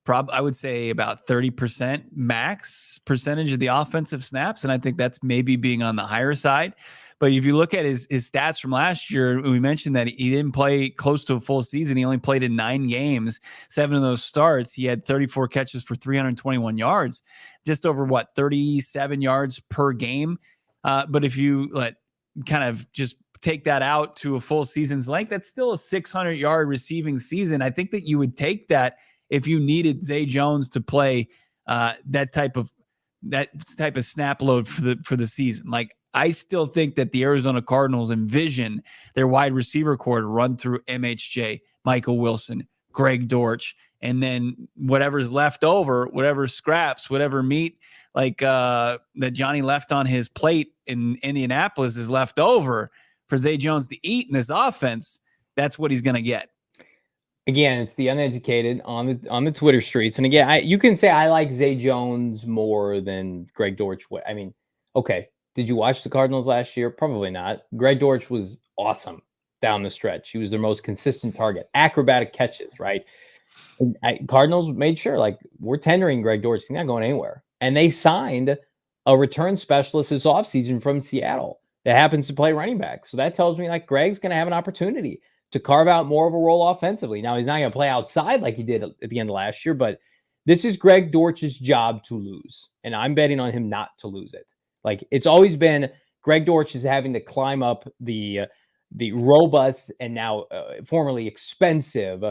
I would say about 30% max percentage of the offensive snaps. And I think that's maybe being on the higher side. But if you look at his stats from last year, we mentioned that he didn't play close to a full season. He only played in 9 games. 7 of those starts, he had 34 catches for 321 yards, just over 37 yards per game. But if you kind of just take that out to a full season's length, that's still a 600-yard receiving season. I think that you would take that if you needed Zay Jones to play that type of snap load for the season. Like, I still think that the Arizona Cardinals envision their wide receiver core to run through MHJ, Michael Wilson, Greg Dortch, and then whatever's left over, whatever scraps, whatever meat that Johnny left on his plate in Indianapolis is left over for Zay Jones to eat in this offense. That's what he's going to get. Again, it's the uneducated on the Twitter streets. And again, you can say I like Zay Jones more than Greg Dortch. I mean, okay. Did you watch the Cardinals last year? Probably not. Greg Dortch was awesome down the stretch. He was their most consistent target. Acrobatic catches, right? And Cardinals made sure, we're tendering Greg Dortch. He's not going anywhere. And they signed a return specialist this offseason from Seattle that happens to play running back. So that tells me, Greg's going to have an opportunity to carve out more of a role offensively. Now, he's not going to play outside like he did at the end of last year, but this is Greg Dortch's job to lose. And I'm betting on him not to lose it. It's always been Greg Dortch is having to climb up the robust and now formerly expensive,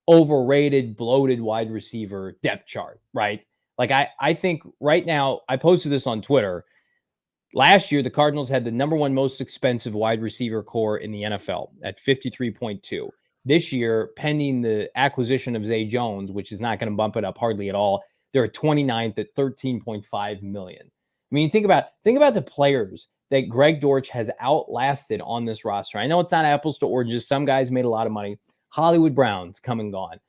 overrated, bloated wide receiver depth chart, right? I think right now, I posted this on Twitter. Last year, the Cardinals had the number 1 most expensive wide receiver core in the NFL at 53.2. This year, pending the acquisition of Zay Jones, which is not going to bump it up hardly at all, they're at 29th at $13.5 million. I mean, think about the players that Greg Dortch has outlasted on this roster. I know it's not apples to oranges. Some guys made a lot of money. Hollywood Brown's come and gone.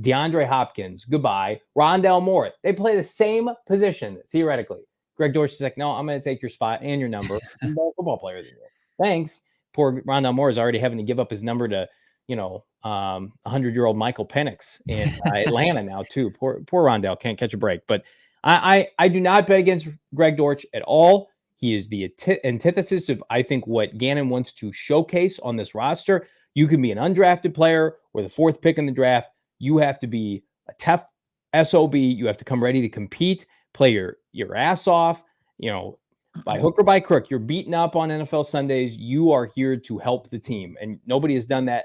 DeAndre Hopkins, goodbye. Rondale Moore, they play the same position, theoretically. Greg Dortch is like, no, I'm going to take your spot and your number. I'm a better football player than you. Thanks. Poor Rondale Moore is already having to give up his number to, 100-year-old Michael Penix in Atlanta now, too. Poor Rondale can't catch a break. But I do not bet against Greg Dortch at all. He is the antithesis of, I think, what Gannon wants to showcase on this roster. You can be an undrafted player or the 4th pick in the draft. You have to be a tough SOB. You have to come ready to compete, play your ass off. By hook or by crook, you're beaten up on NFL Sundays. You are here to help the team, and nobody has done that.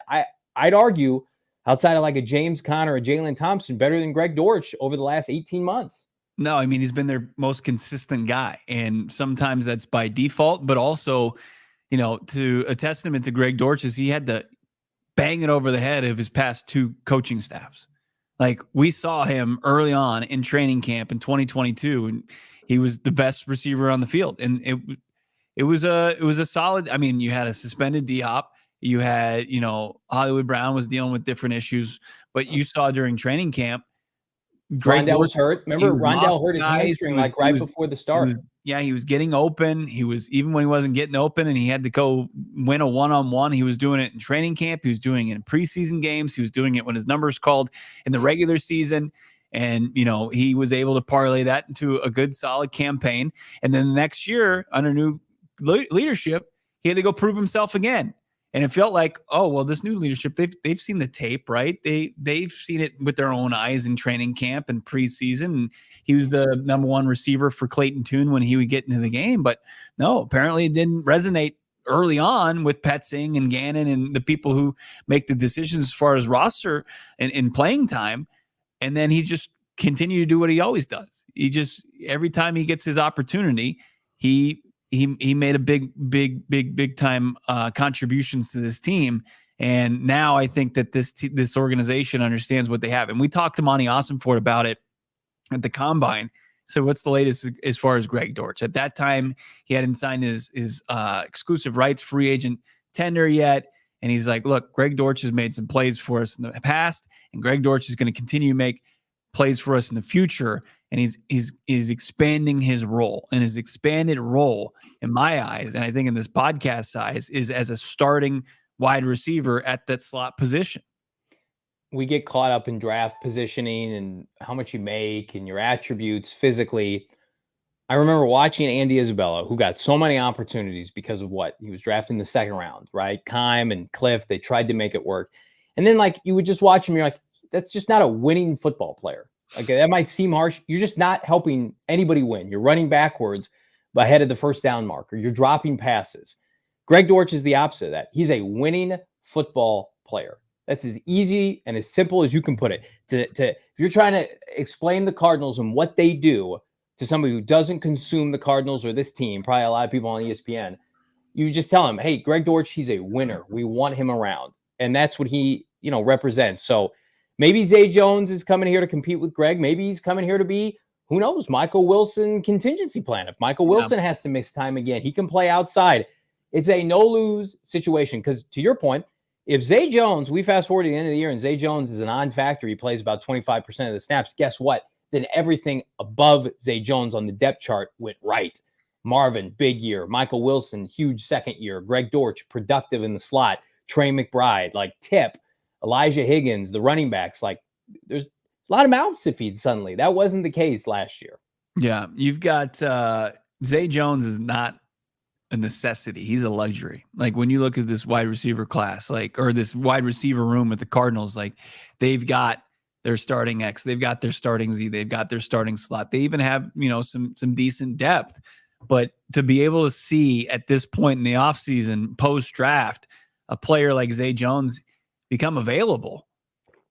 I'd argue, outside of a James Conner or Jalen Thompson, better than Greg Dortch over the last 18 months. No, I mean, he's been their most consistent guy. And sometimes that's by default, but also, to a testament to Greg Dortch is he had to bang it over the head of his past 2 coaching staffs. We saw him early on in training camp in 2022, and he was the best receiver on the field. And it was a solid, I mean, you had a suspended Diop. You had, Hollywood Brown was dealing with different issues, but you saw during training camp, Rondale was hurt. Remember, Rondale hurt his hamstring right before the start. He was getting open. He was, even when he wasn't getting open and he had to go win a one-on-one, he was doing it in training camp. He was doing it in preseason games. He was doing it when his numbers called in the regular season. And, he was able to parlay that into a good, solid campaign. And then the next year, under new leadership, he had to go prove himself again. And it felt like, oh, well, this new leadership, they've seen the tape, right? They've seen it with their own eyes in training camp and preseason. And he was the number 1 receiver for Clayton Tune when he would get into the game. But no, apparently it didn't resonate early on with Petzing and Gannon and the people who make the decisions as far as roster and playing time. And then he just continued to do what he always does. He just, every time he gets his opportunity, he made a big time contributions to this team. And now I think that this organization understands what they have. And we talked to Monty Ossenfort about it at the combine. So what's the latest as far as Greg Dortch? At that time, he hadn't signed his exclusive rights free agent tender yet. And he's like, look, Greg Dortch has made some plays for us in the past, and Greg Dortch is going to continue to make plays for us in the future. And he's expanding his role, and his expanded role in my eyes, and I think in this podcast size, is as a starting wide receiver at that slot position. We get caught up in draft positioning and how much you make and your attributes physically. I remember watching Andy Isabella, who got so many opportunities because of what he was drafted in the second round, right? Kime and Cliff, they tried to make it work. And then like you would just watch him, you're like, that's just not a winning football player. Like that might seem harsh. You're just not helping anybody win. You're running backwards ahead of the first down marker. You're dropping passes. Greg Dortch is the opposite of that. He's a winning football player. That's as easy and as simple as you can put it. If you're trying to explain the Cardinals and what they do to somebody who doesn't consume the Cardinals or this team, probably a lot of people on ESPN, you just tell him, hey, Greg Dortch, he's a winner. We want him around. And that's what he, represents. So maybe Zay Jones is coming here to compete with Greg. Maybe he's coming here to be, who knows, Michael Wilson contingency plan. If Michael Wilson has to miss time again, he can play outside. It's a no-lose situation because, to your point, if Zay Jones, we fast forward to the end of the year and Zay Jones is a non-factor, he plays about 25% of the snaps, guess what? Then everything above Zay Jones on the depth chart went right. Marvin, big year. Michael Wilson, huge second year. Greg Dortch, productive in the slot. Trey McBride, like Tip. Elijah Higgins, the running backs. Like, there's a lot of mouths to feed suddenly. That wasn't the case last year. Yeah, you've got Zay Jones is not a necessity. He's a luxury. Like when you look at this wide receiver class, or this wide receiver room with the Cardinals, like they've got their starting X, they've got their starting Z, they've got their starting slot. They even have, some decent depth. But to be able to see at this point in the offseason, post-draft, a player like Zay Jones become available,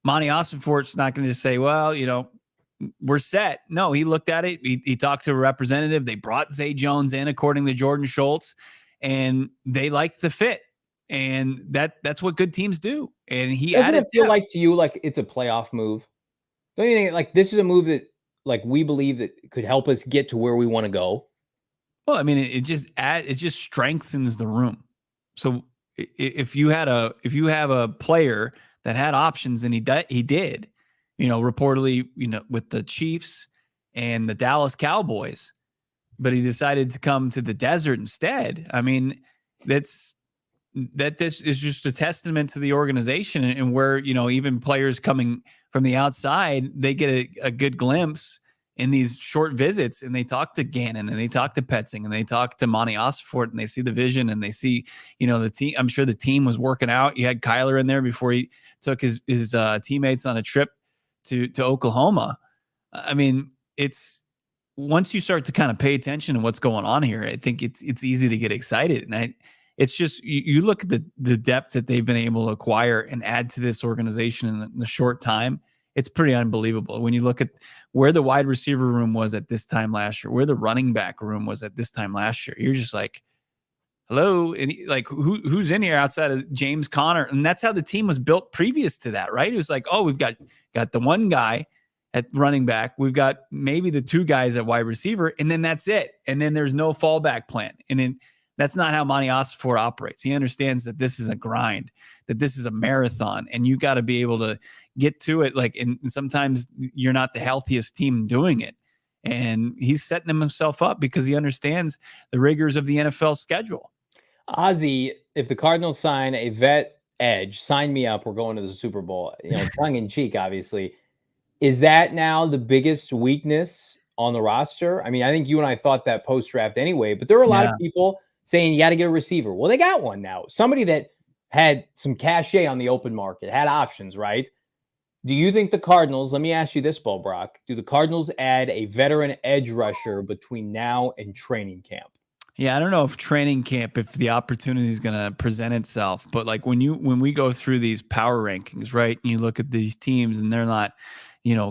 Monty Ossenfort's not going to just say, well, we're set. No, he looked at it. He talked to a representative. They brought Zay Jones in, according to Jordan Schultz, and they liked the fit. And that's what good teams do. And he doesn't it feel like to you like it's a playoff move? Don't you think like this is a move that like we believe that could help us get to where we want to go? Well, I mean, it just strengthens the room. So if you have a player that had options, and he did, reportedly, with the Chiefs and the Dallas Cowboys, but he decided to come to the desert instead. I mean, that is just a testament to the organization, and where, even players coming from the outside, they get a good glimpse in these short visits, and they talk to Gannon, and they talk to Petzing, and they talk to Monty Ossenfort, and they see the vision, and they see, the team. I'm sure the team was working out. You had Kyler in there before he took his teammates on a trip to Oklahoma. I mean, it's once you start to kind of pay attention to what's going on here, I think it's easy to get excited. And it's just, you look at the depth that they've been able to acquire and add to this organization in the short time. It's pretty unbelievable. When you look at where the wide receiver room was at this time last year, where the running back room was at this time last year, you're just like, hello, and like who's in here outside of James Conner? And that's how the team was built previous to that, right? It was like, oh, we've got the one guy at running back, we've got maybe the two guys at wide receiver, and then that's it. And then there's no fallback plan. And then that's not how Monty Ossenfort operates. He understands that this is a grind, that this is a marathon, and you got to be able to get to it. Like, and sometimes you're not the healthiest team doing it. And he's setting himself up because he understands the rigors of the NFL schedule. Ozzy, if the Cardinals sign a vet edge, sign me up. We're going to the Super Bowl. Tongue in cheek, obviously. Is that now the biggest weakness on the roster? I mean, I think you and I thought that post-draft anyway, but there were a lot of people saying you got to get a receiver. Well, they got one now. Somebody that had some cachet on the open market, had options, right? Do you think the Cardinals, let me ask you this, Brock, do the Cardinals add a veteran edge rusher between now and training camp? Yeah, I don't know if training camp, if the opportunity is going to present itself, but like when we go through these power rankings, right, and you look at these teams and they're not,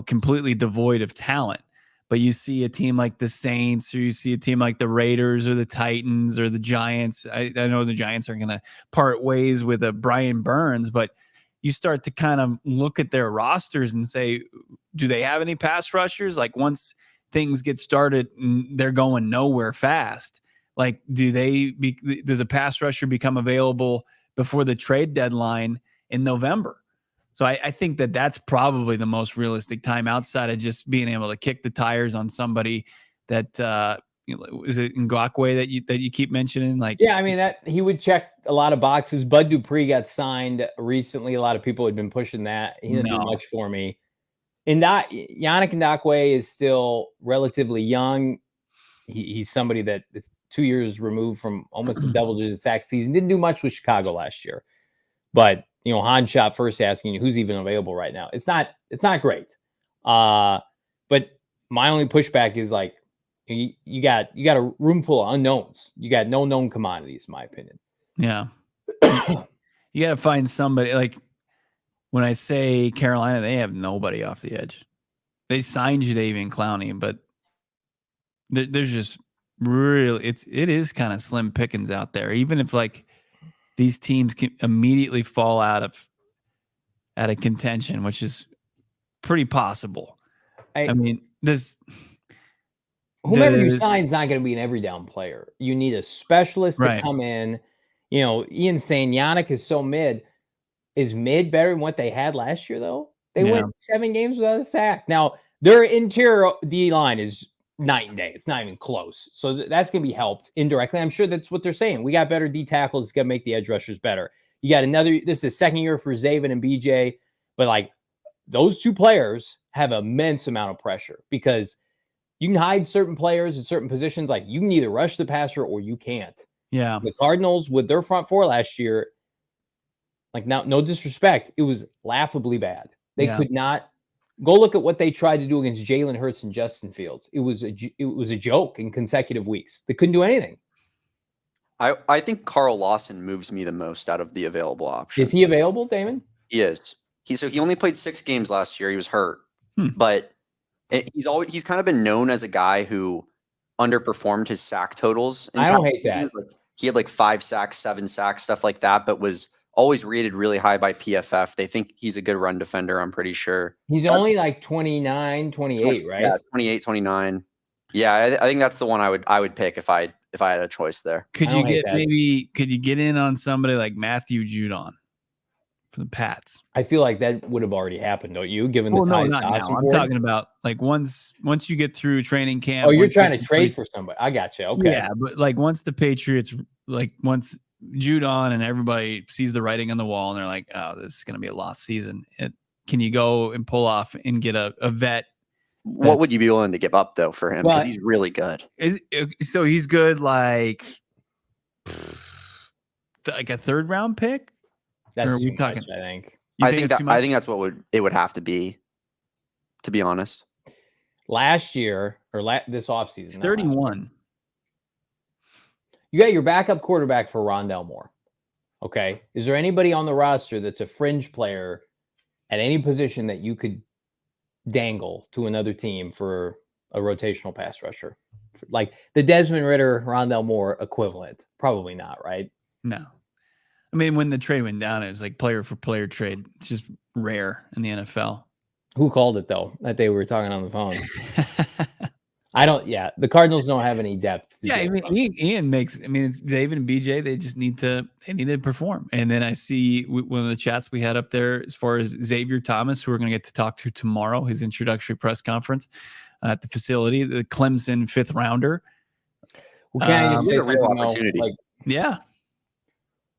completely devoid of talent, but you see a team like the Saints, or you see a team like the Raiders or the Titans or the Giants. I know the Giants are going to part ways with a Brian Burns, but you start to kind of look at their rosters and say, do they have any pass rushers? Like once things get started, they're going nowhere fast. Like, does a pass rusher become available before the trade deadline in November? So I think that's probably the most realistic time outside of just being able to kick the tires on somebody that is it Ngakoue that you keep mentioning? Like, yeah, I mean that he would check a lot of boxes. Bud Dupree got signed recently. A lot of people had been pushing that. He didn't do much for me. And Yannick Ngakoue is still relatively young. He's somebody that is 2 years removed from almost a double-digit sack season. Didn't do much with Chicago last year, but Han shot first asking you who's even available right now. It's not great. But my only pushback is like you got a room full of unknowns. You got no known commodities, in my opinion. Yeah, you got to find somebody. Like when I say Carolina, they have nobody off the edge. They signed Jadeveon Clowney, but there's just really it is kind of slim pickings out there. Even if like these teams can immediately fall out of contention, which is pretty possible. I mean, whomever you sign is not going to be an every down player. You need a specialist to come in. Ian's saying Yannick is so mid. Is mid better than what they had last year, though? They went 7 games without a sack. Now, their interior D-line is night and day. It's not even close. So that's going to be helped indirectly. I'm sure that's what they're saying. We got better D tackles. It's going to make the edge rushers better. You got this is the second year for Zaven and BJ, but like those two players have immense amount of pressure because you can hide certain players in certain positions. Like you can either rush the passer or you can't. Yeah. The Cardinals with their front four last year, like now, no disrespect, it was laughably bad. They could not. Go look at what they tried to do against Jalen Hurts and Justin Fields. It was a joke in consecutive weeks. They couldn't do anything. I think Carl Lawson moves me the most out of the available options. Is he available, Damon? He is. He only played 6 games last year. He was hurt, but he's kind of been known as a guy who underperformed his sack totals. I don't hate that. He had like 5 sacks, 7 sacks, stuff like that, but was always rated really high by PFF. They think he's a good run defender, I'm pretty sure. He's only like 29, 28, right? Yeah, 28, 29. Yeah, I think that's the one I would pick if I had a choice there. Could you get in on somebody like Matthew Judon for the Pats? I feel like that would have already happened, don't you? Given the ties not now. I'm talking about like once you get through training camp. Oh, you're trying to trade for somebody. I got you. Okay. Yeah, but like once the Patriots, like once Judon and everybody sees the writing on the wall and they're like, oh, this is going to be a lost season. Can you go and pull off and get a vet? What would you be willing to give up though for him? Because he's really good. So he's good, like a 3rd round pick. That's too much, I think. I think that's what it would have to be honest. Last year or this offseason, he's 31. You got your backup quarterback for Rondale Moore. Okay. Is there anybody on the roster that's a fringe player at any position that you could dangle to another team for a rotational pass rusher? Like the Desmond Ridder, Rondale Moore equivalent? Probably not, right? No. I mean, when the trade went down, it was like player for player trade. It's just rare in the NFL. Who called it, though, that day we were talking on the phone? The Cardinals don't have any depth. Yeah, I mean, Ian makes. I mean, it's David and BJ. They just need to perform. And then I see one of the chats we had up there as far as Xavier Thomas, who we're going to get to talk to tomorrow, his introductory press conference at the facility, the Clemson 5th rounder. Well, can I just say a real something opportunity? Like, yeah,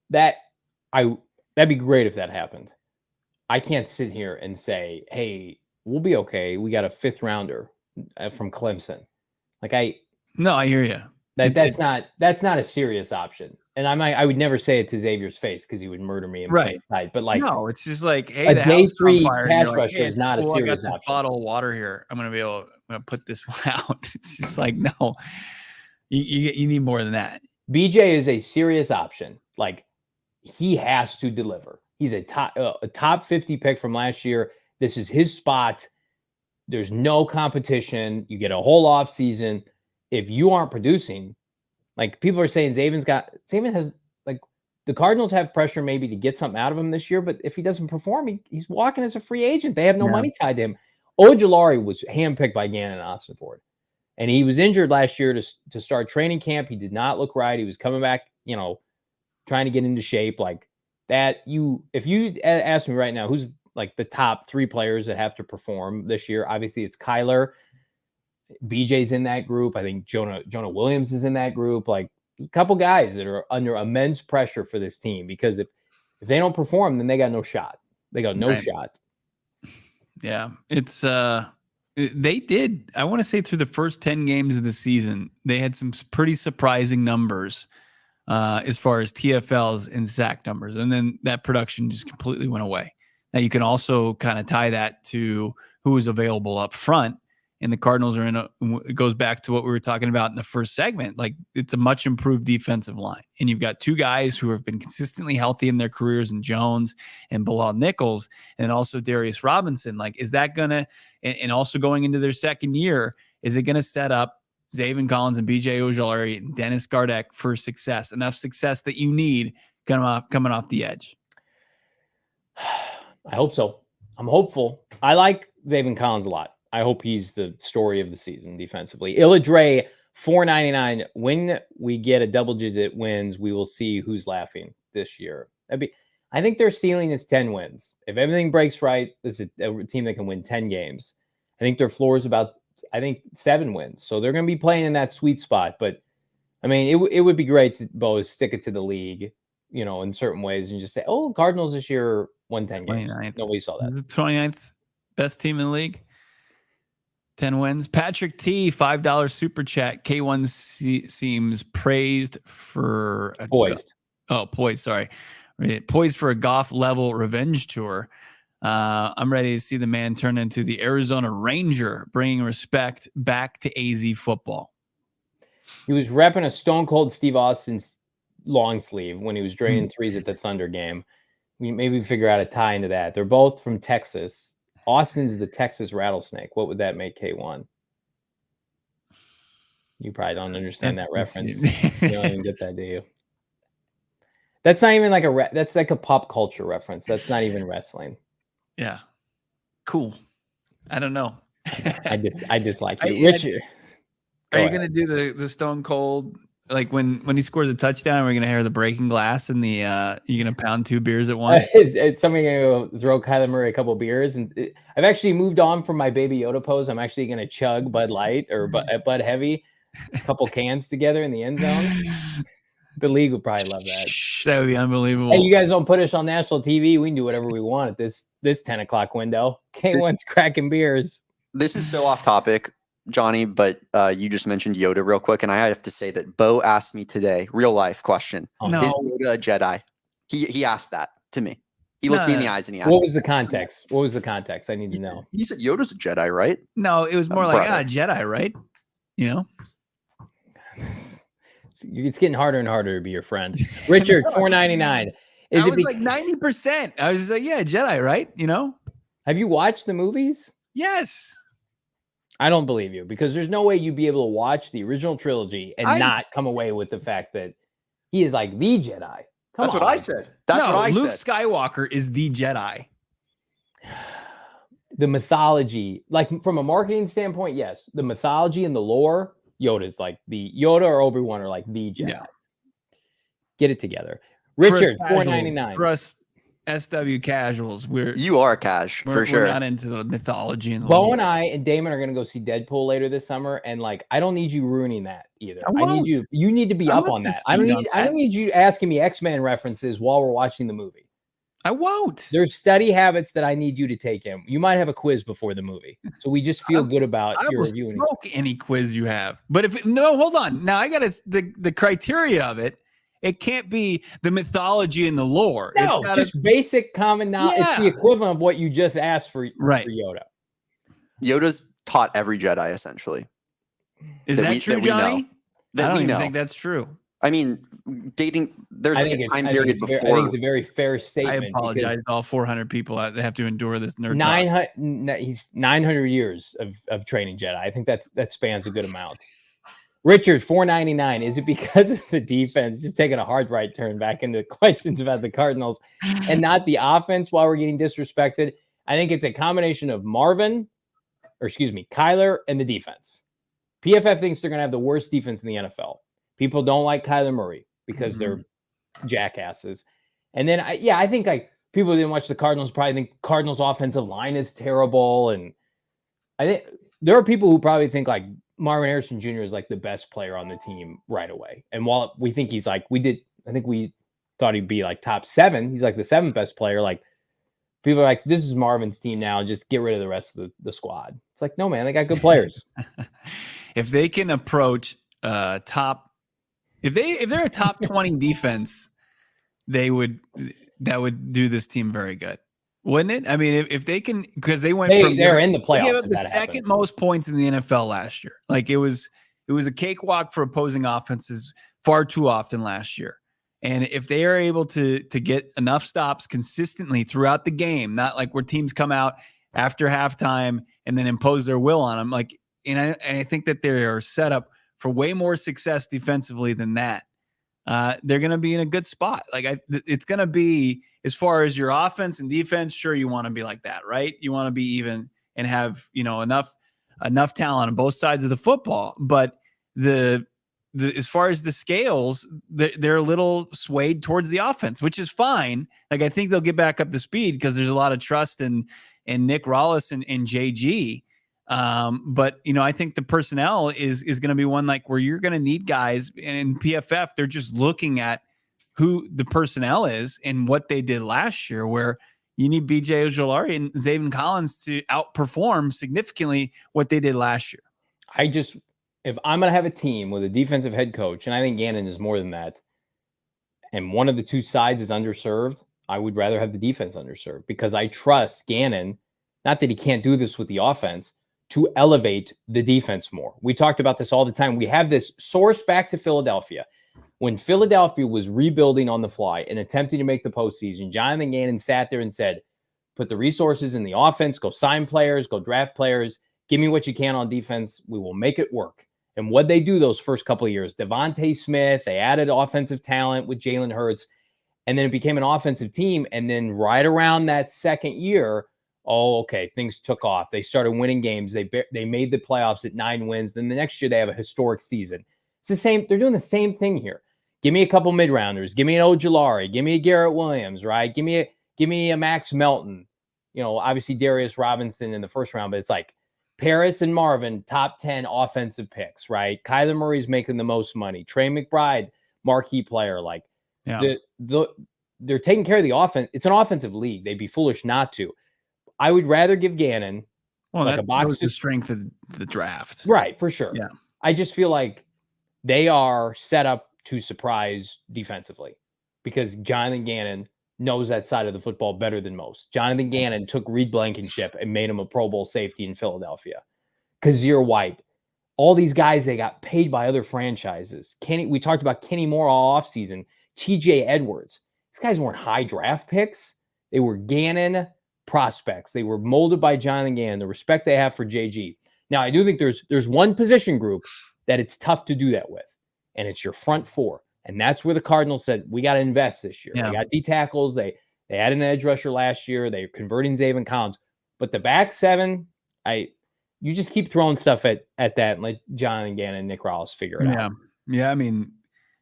that'd be great if that happened. I can't sit here and say, "Hey, we'll be okay. We got a 5th rounder from Clemson." Like I hear you. That's not a serious option. And I would never say it to Xavier's face because he would murder me in plain sight. But like, no, it's just like, hey, a the day house 3 on fire, pass like, rusher is not a serious I got this option. bottle of water here. I'm gonna put this one out. It's just like, no, you need more than that. BJ is a serious option. Like he has to deliver. He's a top 50 pick from last year. This is his spot. There's no competition. You get a whole off season. If you aren't producing, like people are saying, Zaven has like the Cardinals have pressure maybe to get something out of him this year, but if he doesn't perform, he's walking as a free agent. They have no money tied to him. Ojulari was handpicked by Gannon and Austin Ford, and he was injured last year to start training camp. He did not look right. He was coming back, trying to get into shape like that. If you ask me right now, who's like the top 3 players that have to perform this year? Obviously, it's Kyler. BJ's in that group. I think Jonah Williams is in that group. Like a couple guys that are under immense pressure for this team because if they don't perform, then they got no shot. They got no shot. Yeah, it's they did. I want to say through the first 10 games of the season, they had some pretty surprising numbers as far as TFLs and sack numbers, and then that production just completely went away. Now you can also kind of tie that to who is available up front. And the Cardinals are it goes back to what we were talking about in the first segment. Like it's a much improved defensive line. And you've got 2 guys who have been consistently healthy in their careers in Jones and Bilal Nichols and also Darius Robinson. Like, is that going to, and also going into their second year, is it going to set up Zaven Collins and BJ Ojulari and Dennis Gardeck for success, enough success that you need coming off the edge? I hope so. I'm hopeful. I like Zaven Collins a lot. I hope he's the story of the season defensively. Illadre, $4.99. When we get a double-digit wins, we will see who's laughing this year. I think their ceiling is 10 wins. If everything breaks right, this is a team that can win 10 games. I think their floor is about, 7 wins. So they're going to be playing in that sweet spot. But, it would be great to both stick it to the league, in certain ways and just say, oh, Cardinals this year won 10 games. Nobody saw that. This is the 29th best team in the league. 10 wins. Patrick T, $5 super chat. K1 seems praised for poised. Poised. Sorry. Poised for a Goff level revenge tour. I'm ready to see the man turn into the Arizona Ranger, bringing respect back to AZ football. He was repping a Stone Cold Steve Austin's long sleeve when he was draining threes at the Thunder game. Maybe figure out a tie into that. They're both from Texas. Austin's the Texas rattlesnake. What would that make K1? You probably don't understand that reference. You don't even get that, do you? That's not even like that's like a pop culture reference. That's not even wrestling. Yeah. Cool. I don't know. I dislike you. Richard. Are you going to do the Stone Cold? Like when he scores a touchdown, we're going to hear the breaking glass and you're going to pound 2 beers at once. Is somebody going to throw Kyler Murray a couple beers? And I've actually moved on from my Baby Yoda pose. I'm actually going to chug Bud Light or Bud Heavy, a couple cans together in the end zone. The league would probably love that. That would be unbelievable. Hey, you guys don't put us on national TV. We can do whatever we want at this 10 o'clock window. K1's cracking beers. This is so off topic, Johnny, but you just mentioned Yoda real quick, and I have to say that Bo asked me today, real life question. No. Is Yoda a Jedi? He asked that to me. He looked me in the eyes and he asked What was the context? I need to know. He said Yoda's a Jedi, right? No, it was more like Jedi, right? It's getting harder and harder to be your friend. Richard, $4.99. Is it like 90%? I was just like, yeah, Jedi, right? Have you watched the movies? Yes. I don't believe you because there's no way you'd be able to watch the original trilogy and not come away with the fact that he is like the Jedi. That's what I said. That's what I said. Luke Skywalker is the Jedi. The mythology, like from a marketing standpoint, yes. The mythology and the lore, Yoda's like the Yoda or Obi-Wan are like the Jedi. Yeah. Get it together. Richard, $4.99. For us SW casuals, you are cash for sure. We're not into the mythology and the Bo and I and Damon are going to go see Deadpool later this summer, and like I don't need you ruining that either. I need you. You need to be up on that. I don't need you asking me X-Men references while we're watching the movie. I won't. There's study habits that I need you to take in. You might have a quiz before the movie, so we just feel good about your review. I will smoke any quiz you have, but hold on. Now I got the criteria of it. It can't be the mythology and the lore. No, it's just basic common knowledge. Yeah. It's the equivalent of what you just asked for Yoda. Yoda's taught every Jedi, essentially. Is that true, Johnny? I don't even think that's true. I mean, there's I like think a it's time I think period it's very, I before. think it's a very fair I statement. apologize to all 400 people that have to endure this nerd talk. He's 900 years of training Jedi. I think that spans a good amount. Richard, 499. Is it because of the defense? Just taking a hard right turn back into questions about the Cardinals and not the offense while we're getting disrespected. I think it's a combination of Kyler and the defense. PFF thinks they're going to have the worst defense in the NFL. People don't like Kyler Murray because they're jackasses. And then, I think like people who didn't watch the Cardinals probably think Cardinals offensive line is terrible. And I think there are people who probably think like Marvin Harrison Jr. is like the best player on the team right away. And while we think he's like, I think we thought he'd be like top 7. He's like the 7th best player. Like people are like, this is Marvin's team now. Just get rid of the rest of the squad. It's like, no, man, they got good players. If they can approach if they're a top 20 defense, that would do this team very good, wouldn't it? I mean, if they can, because they're in the playoffs. They gave up the second most points in the NFL last year. Like it was a cakewalk for opposing offenses far too often last year. And if they are able to get enough stops consistently throughout the game, not like where teams come out after halftime and then impose their will on them, like, and I think that they are set up for way more success defensively than that. They're going to be in a good spot. Like it's going to be, as far as your offense and defense, sure, you want to be like that, right? You want to be even and have, enough talent on both sides of the football. But as far as the scales, they're a little swayed towards the offense, which is fine. Like I think they'll get back up to speed because there's a lot of trust in Nick Rollis and JG. But I think the personnel is going to be one like where you're going to need guys, and in PFF, they're just looking at who the personnel is and what they did last year, where you need BJ Ojolari and Zaven Collins to outperform significantly what they did last year. If I'm going to have a team with a defensive head coach, and I think Gannon is more than that, and one of the two sides is underserved, I would rather have the defense underserved because I trust Gannon, not that he can't do this with the offense, to elevate the defense more. We talked about this all the time. We have this source back to Philadelphia. When Philadelphia was rebuilding on the fly and attempting to make the postseason, Jonathan Gannon sat there and said, put the resources in the offense, go sign players, go draft players, give me what you can on defense. We will make it work. And what they do those first couple of years, Devontae Smith, they added offensive talent with Jalen Hurts, and then it became an offensive team. And then right around that second year, things took off. They started winning games. They made the playoffs at 9 wins. Then the next year they have a historic season. It's the same. They're doing the same thing here. Give me a couple mid-rounders. Give me an Ojolari. Give me a Garrett Williams, right? Give me a Max Melton. Obviously Darius Robinson in the first round, but it's like Paris and Marvin, top 10 offensive picks, right? Kyler Murray's making the most money. Trey McBride, marquee player. Like they're taking care of the offense. It's an offensive league. They'd be foolish not to. I would rather give Gannon a box to strength of the draft. Right, for sure. Yeah. I just feel like they are set up to surprise defensively because Jonathan Gannon knows that side of the football better than most. Jonathan Gannon took Reed Blankenship and made him a Pro Bowl safety in Philadelphia. Kazir White. All these guys, they got paid by other franchises. We talked about Kenny Moore all offseason. TJ Edwards. These guys weren't high draft picks. They were Gannon prospects. They were molded by Jonathan Gannon, the respect they have for JG. Now, I do think there's one position group that it's tough to do that with, and it's your front four. And that's where the Cardinals said, we got to invest this year. They got D tackles. They added an edge rusher last year. They're converting Zaven Collins. But the back seven, you just keep throwing stuff at that and let Jonathan Gannon and Nick Rollis figure it out. Yeah, I mean,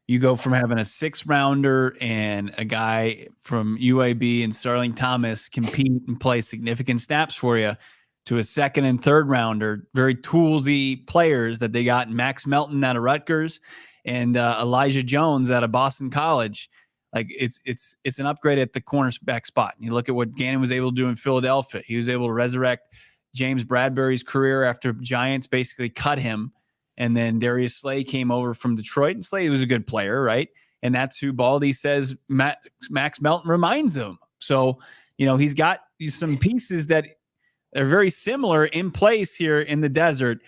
you go from having a 6-rounder and a guy from UAB and Sterling Thomas compete and play significant snaps for you to a 2nd and 3rd rounder, very toolsy players that they got Max Melton out of Rutgers and Elijah Jones out of Boston College. Like it's an upgrade at the cornerback spot. And you look at what Gannon was able to do in Philadelphia. He was able to resurrect James Bradbury's career after Giants basically cut him. And then Darius Slay came over from Detroit, and Slay was a good player, right? And that's who Baldy says Max Melton reminds him. So, he's got some pieces that are very similar in place here in the desert.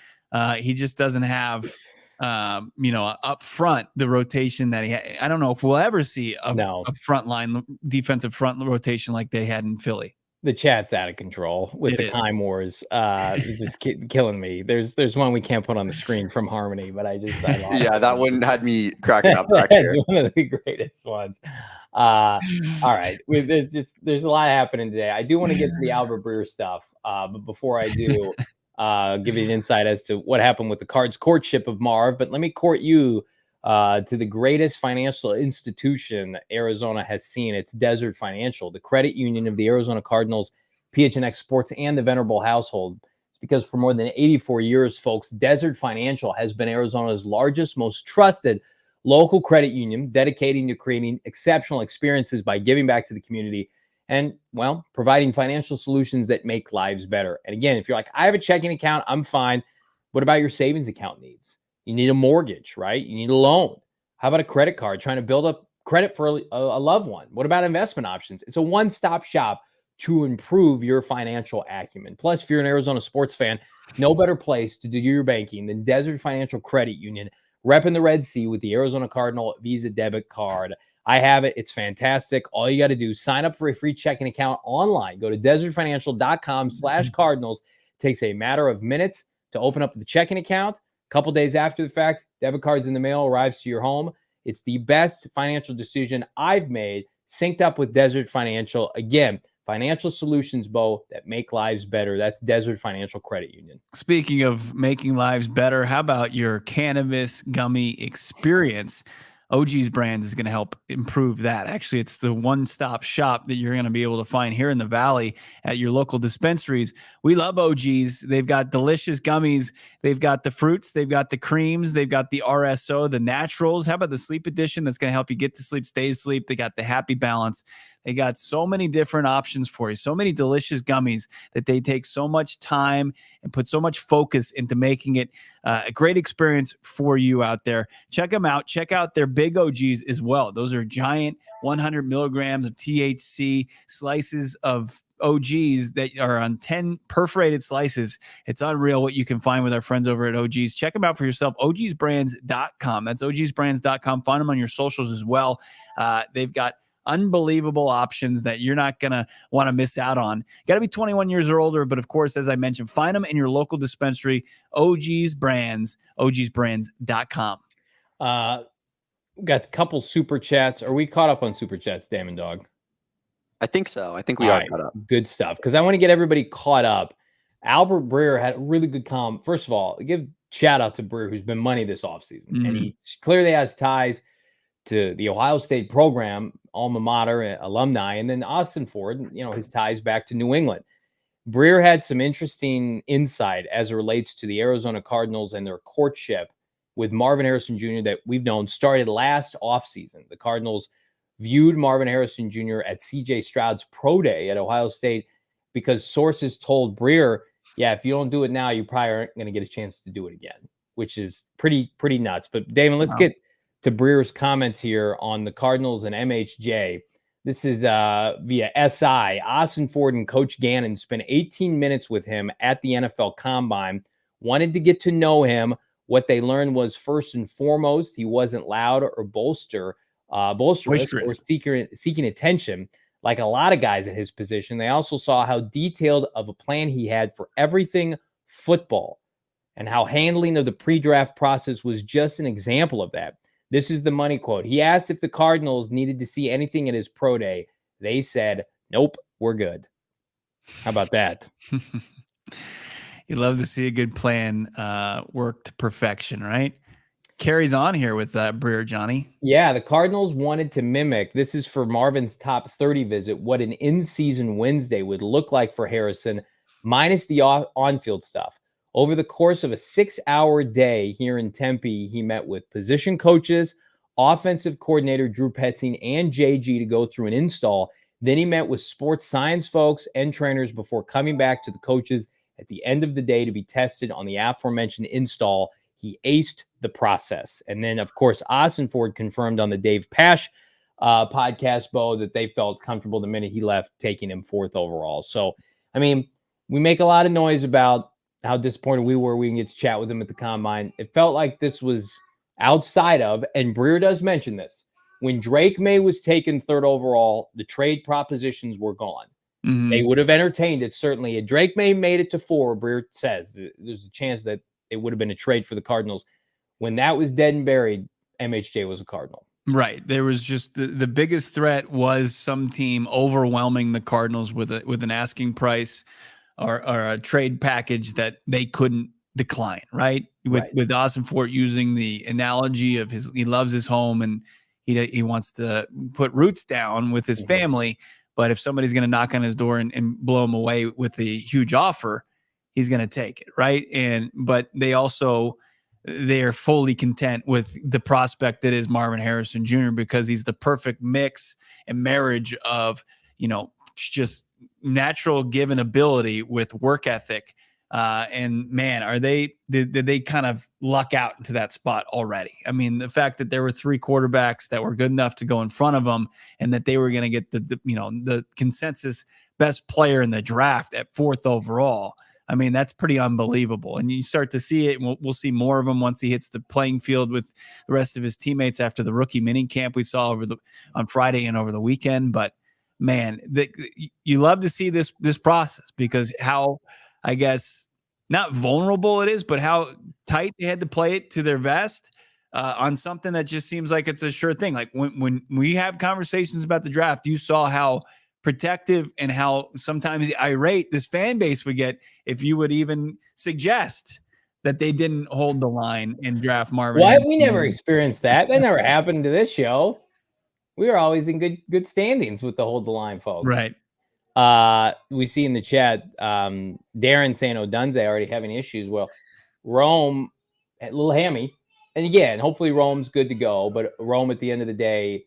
He just doesn't have up front, the rotation that he had. I don't know if we'll ever see a frontline defensive front rotation like they had in Philly. The chat's out of control with the Kime Wars. Just killing me. There's one we can't put on the screen from Harmony, but I lost yeah, that one had me cracking up. That's one of the greatest ones. All right, there's a lot happening today. I do want to get to the Albert Breer stuff, but before I do, give you an insight as to what happened with the Cards' courtship of Marv. But let me court you to the greatest financial institution Arizona has seen. It's Desert Financial, the credit union of the Arizona Cardinals, PHNX Sports, and the Venerable household. It's because for more than 84 years, folks, Desert Financial has been Arizona's largest, most trusted local credit union, dedicating to creating exceptional experiences by giving back to the community and, well, providing financial solutions that make lives better. And again, if you're like, I have a checking account, I'm fine. What about your savings account needs? You need a mortgage, right? You need a loan. How about a credit card, trying to build up credit for a loved one? What about investment options? It's a one-stop shop to improve your financial acumen. Plus, if you're an Arizona sports fan, no better place to do your banking than Desert Financial Credit Union, repping the Red Sea with the Arizona Cardinal Visa debit card. I have it. It's fantastic. All you got to do is sign up for a free checking account online. Go to desertfinancial.com/Cardinals. It takes a matter of minutes to open up the checking account. A couple days after the fact, debit cards in the mail, arrives to your home. It's the best financial decision I've made, synced up with Desert Financial. Again, financial solutions, Bo, that make lives better. That's Desert Financial Credit Union. Speaking of making lives better, how about your cannabis gummy experience? OG's Brands is going to help improve that. Actually, it's the one-stop shop that you're going to be able to find here in the Valley at your local dispensaries. We love OG's. They've got delicious gummies. They've got the fruits. They've got the creams. They've got the RSO, the naturals. How about the sleep edition that's going to help you get to sleep, stay asleep? They got the Happy Balance. They got so many different options for you, so many delicious gummies that they take so much time and put so much focus into making it a great experience for you out there. Check them out. Check out their big OGs as well. Those are giant 100 milligrams of THC slices of OGs that are on 10 perforated slices. It's unreal what you can find with our friends over at OGs. Check them out for yourself. OGsBrands.com. That's OGsBrands.com. Find them on your socials as well. They've got unbelievable options that you're not going to want to miss out on. Got to be 21 years or older, but of course, as I mentioned, find them in your local dispensary. OG's Brands, OGsBrands.com. Got a couple super chats. Are we caught up on super chats, Damon Dawg? I think so. I think we are caught up. Good stuff. Because I want to get everybody caught up. Albert Breer had a really good comment. First of all, give shout out to Breer, who's been money this offseason. And he clearly has ties to the Ohio State program, alma mater, alumni, and then Austin Ford, his ties back to New England. Breer had some interesting insight as it relates to the Arizona Cardinals and their courtship with Marvin Harrison Jr. that we've known started last offseason. The Cardinals viewed Marvin Harrison Jr. at C.J. Stroud's pro day at Ohio State because sources told Breer, if you don't do it now, you probably aren't going to get a chance to do it again, which is pretty nuts. But Damon, let's get to Breer's comments here on the Cardinals and MHJ. This is via SI. Austin Ford and Coach Gannon spent 18 minutes with him at the NFL Combine, wanted to get to know him. What they learned was, first and foremost, he wasn't loud or boisterous or seeking attention like a lot of guys in his position. They also saw how detailed of a plan he had for everything football and how handling of the pre-draft process was just an example of that. This is the money quote. He asked if the Cardinals needed to see anything at his pro day. They said, nope, we're good. How about that? You love to see a good plan work to perfection, right? Carries on here with Breer, Johnny. Yeah, the Cardinals wanted to mimic, this is for Marvin's top 30 visit, what an in-season Wednesday would look like for Harrison, minus the on-field stuff. Over the course of a 6-hour day here in Tempe, he met with position coaches, offensive coordinator Drew Petzing, and JG to go through an install. Then he met with sports science folks and trainers before coming back to the coaches at the end of the day to be tested on the aforementioned install. He aced the process. And then, of course, Austin Ford confirmed on the Dave Pasch podcast, Bo, that they felt comfortable the minute he left, taking him 4th overall. So, I mean, we make a lot of noise about how disappointed we were we can get to chat with him at the combine. It felt like this was outside of, and Breer does mention this, when Drake May was taken 3rd overall, the trade propositions were gone. They would have entertained it, certainly. If Drake May made it to 4, Breer says there's a chance that it would have been a trade for the Cardinals. When that was dead and buried, MHJ was a Cardinal. Right. There was just the biggest threat was some team overwhelming the Cardinals with an asking price or a trade package that they couldn't decline. Right. With Austin Fort using the analogy of he loves his home and he wants to put roots down with his family. But if somebody's going to knock on his door and blow him away with a huge offer, he's going to take it. Right. But they are fully content with the prospect that is Marvin Harrison Jr. because he's the perfect mix and marriage of, just natural given ability with work ethic. And man, did they kind of luck out into that spot already? I mean, the fact that there were 3 quarterbacks that were good enough to go in front of them and that they were going to get the consensus best player in the draft at 4th overall. I mean, that's pretty unbelievable. And you start to see it, and we'll see more of him once he hits the playing field with the rest of his teammates after the rookie mini camp we saw on Friday and over the weekend. But man, you love to see this process because how, I guess, not vulnerable it is, but how tight they had to play it to their vest on something that just seems like it's a sure thing. Like when we have conversations about the draft, you saw how protective and how sometimes irate this fan base would get if you would even suggest that they didn't hold the line and draft Marvin. Why? We never experienced that. That never happened to this show. We were always in good standings with the hold the line folks. Right. We see in the chat, Darren saying Odunze already having issues. Well, Rome, a little hammy. And again, hopefully Rome's good to go. But Rome at the end of the day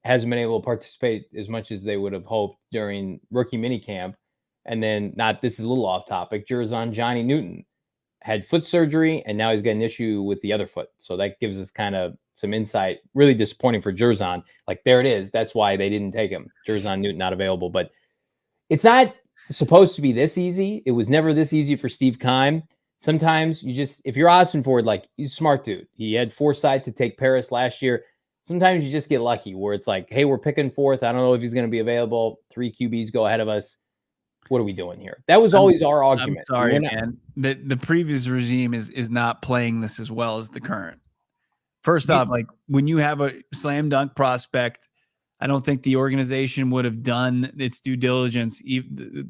hasn't been able to participate as much as they would have hoped during rookie minicamp. And then this is a little off topic, Jerzon Johnny Newton had foot surgery, and now he's got an issue with the other foot. So that gives us kind of some insight. Really disappointing for Jerzon. Like, there it is. That's why they didn't take him. Jerzon Newton not available. But it's not supposed to be this easy. It was never this easy for Steve Keim. Sometimes if you're Austin Ford, like, he's a smart dude. He had foresight to take Paris last year. Sometimes you just get lucky where it's like, hey, we're picking 4th. I don't know if he's going to be available. 3 QBs go ahead of us. What are we doing here? That was always our argument. I'm sorry, man. The previous regime is not playing this as well as the current. First off, like, when you have a slam dunk prospect, I don't think the organization would have done its due diligence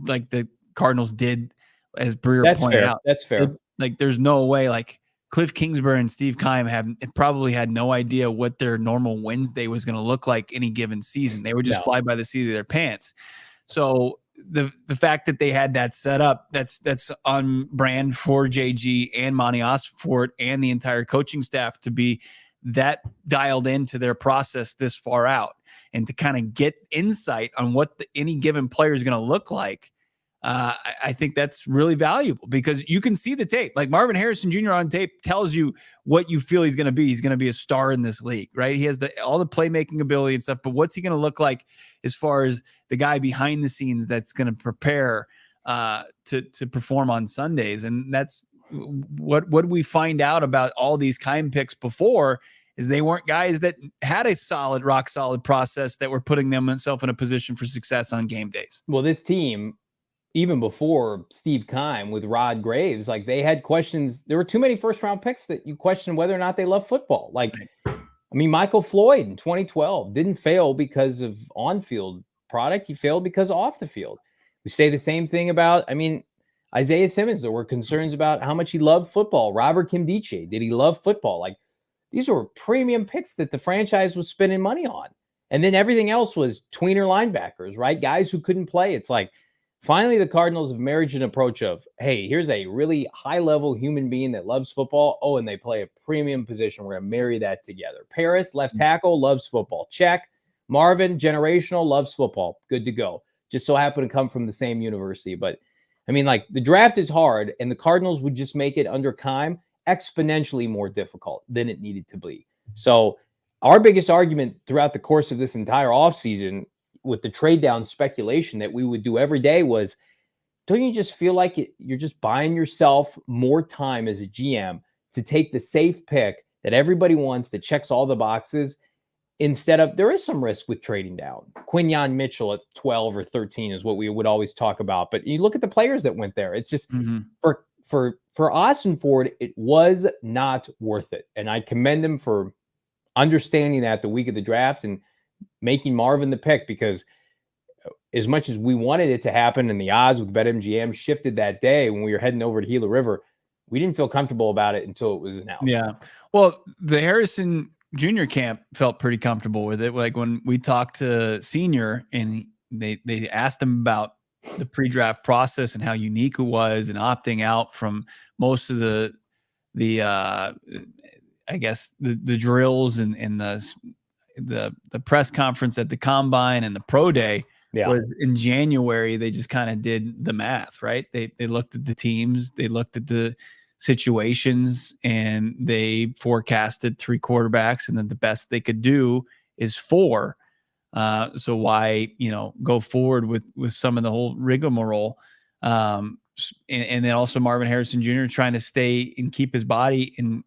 like the Cardinals did, as Breer pointed out. That's fair. There's no way, like, Cliff Kingsbury and Steve Keim probably had no idea what their normal Wednesday was going to look like any given season. They would just fly by the seat of their pants. So the fact that they had that set up, that's on brand for JG and Monty Osfort and the entire coaching staff to be that dialed into their process this far out and to kind of get insight on what any given player is going to look like. I think that's really valuable because you can see the tape. Like, Marvin Harrison Jr. on tape tells you what you feel he's going to be. He's going to be a star in this league, right? He has all the playmaking ability and stuff, but what's he going to look like as far as the guy behind the scenes that's going to prepare to perform on Sundays? And that's what we find out about all these Keim picks before is they weren't guys that had a rock solid process that were putting themselves in a position for success on game days. Well, this team, even before Steve Keim with Rod Graves, like, they had questions. There were too many first-round picks that you question whether or not they love football. Like, I mean, Michael Floyd in 2012 didn't fail because of on-field product. He failed because of off the field. We say the same thing about, Isaiah Simmons. There were concerns about how much he loved football. Robert Kimdiche, did he love football? Like, these were premium picks that the franchise was spending money on. And then everything else was tweener linebackers, right? Guys who couldn't play. It's like, finally, the Cardinals have married an approach of, hey, here's a really high-level human being that loves football. Oh, and they play a premium position. We're going to marry that together. Paris, left tackle, loves football. Check. Marvin, generational, loves football. Good to go. Just so happened to come from the same university. But, the draft is hard, and the Cardinals would just make it under Keim exponentially more difficult than it needed to be. So our biggest argument throughout the course of this entire offseason with the trade down speculation that we would do every day was, don't you just feel like you're just buying yourself more time as a GM to take the safe pick that everybody wants, that checks all the boxes, instead of, there is some risk with trading down. Quinyon Mitchell at 12 or 13 is what we would always talk about. But you look at the players that went there. It's just for Austin Ford, it was not worth it. And I commend him for understanding that the week of the draft and making Marvin the pick, because as much as we wanted it to happen and the odds with BetMGM shifted that day when we were heading over to Gila River, we didn't feel comfortable about it until it was announced. Yeah. Well, the Harrison Jr. camp felt pretty comfortable with it. Like when we talked to Senior and they asked him about the pre-draft process and how unique it was and opting out from most of the I guess the drills and the press conference at the combine and the pro day. Yeah. Was in January, they just kind of did the math, right? They looked at the teams, they looked at the situations, and they forecasted 3 quarterbacks, and then the best they could do is 4. So why, go forward with some of the whole rigmarole? And then also Marvin Harrison Jr. trying to stay and keep his body in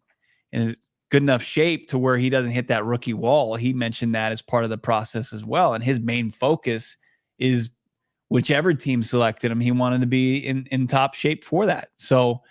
a good enough shape to where he doesn't hit that rookie wall. He mentioned that as part of the process as well. And his main focus is whichever team selected him, he wanted to be in top shape for that. So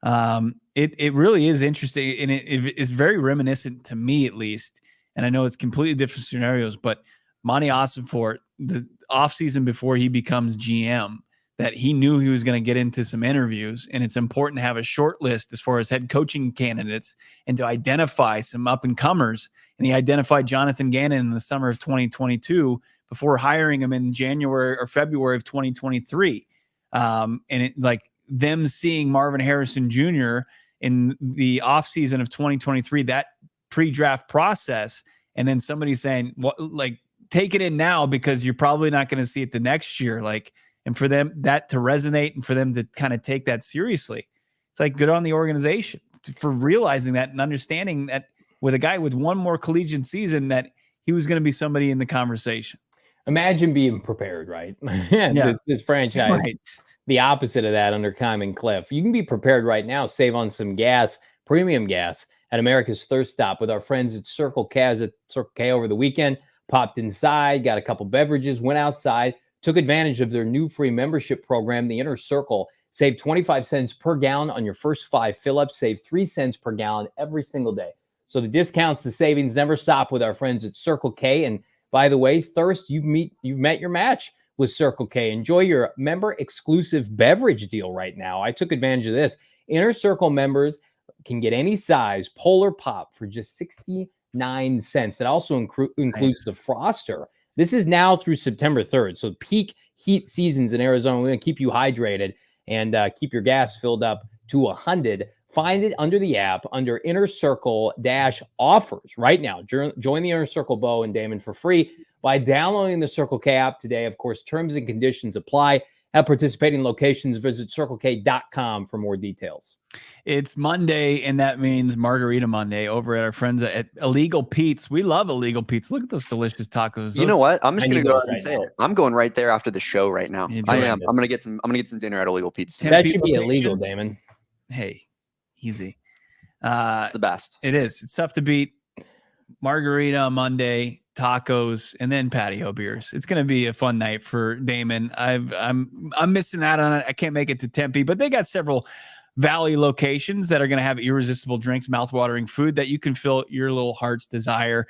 it really is interesting. And it is very reminiscent to me, at least. And I know it's completely different scenarios, but Monty Ossenfort, the offseason before he becomes GM, that he knew he was going to get into some interviews, and it's important to have a short list as far as head coaching candidates and to identify some up and comers. And he identified Jonathan Gannon in the summer of 2022 before hiring him in January or February of 2023. And it, like them seeing Marvin Harrison Jr. in the offseason of 2023, that pre-draft process, and then somebody saying, "What, like, take it in now because you're probably not going to see it the next year." Like, and for them that to resonate and for them to kind of take that seriously, it's like good on the organization for realizing that and understanding that with a guy with one more collegiate season that he was going to be somebody in the conversation. Imagine being prepared, right? This franchise, right. The opposite of that under Kime and Cliff. You can be prepared right now. Save on some gas, premium gas at America's Thirst Stop with our friends at Circle K. I was at Circle K over the weekend, popped inside, got a couple beverages, went outside, took advantage of their new free membership program, the Inner Circle. Save 25 cents per gallon on your first 5 fill-ups. Save 3 cents per gallon every single day. So the discounts, the savings never stop with our friends at Circle K. And by the way, Thirst, you've met your match with Circle K. Enjoy your member-exclusive beverage deal right now. I took advantage of this. Inner Circle members can get any size Polar Pop for just 69 cents. That also includes the Froster. This is now through September 3rd. So peak heat seasons in Arizona. We're going to keep you hydrated and keep your gas filled up to 100. Find it under the app under Inner Circle-offers right now. Join the Inner Circle, Bo and Damon, for free by downloading the Circle K app today. Of course, terms and conditions apply. At participating locations, visit CircleK.com for more details. It's Monday, and that means Margarita Monday over at our friends at Illegal Pete's. We love Illegal Pete's. Look at those delicious tachos. You know what? I'm just going to go ahead and say it. I'm going right there after the show right now. I am. I'm going to get some dinner at Illegal Pete's. That should be illegal, Damon. Hey, easy. It's the best. It is. It's tough to beat. Margarita Monday, tacos, and then patio beers. It's going to be a fun night for Damon. I'm missing out on it. I can't make it to Tempe, but they got several Valley locations that are going to have irresistible drinks, mouthwatering food that you can fill your little heart's desire.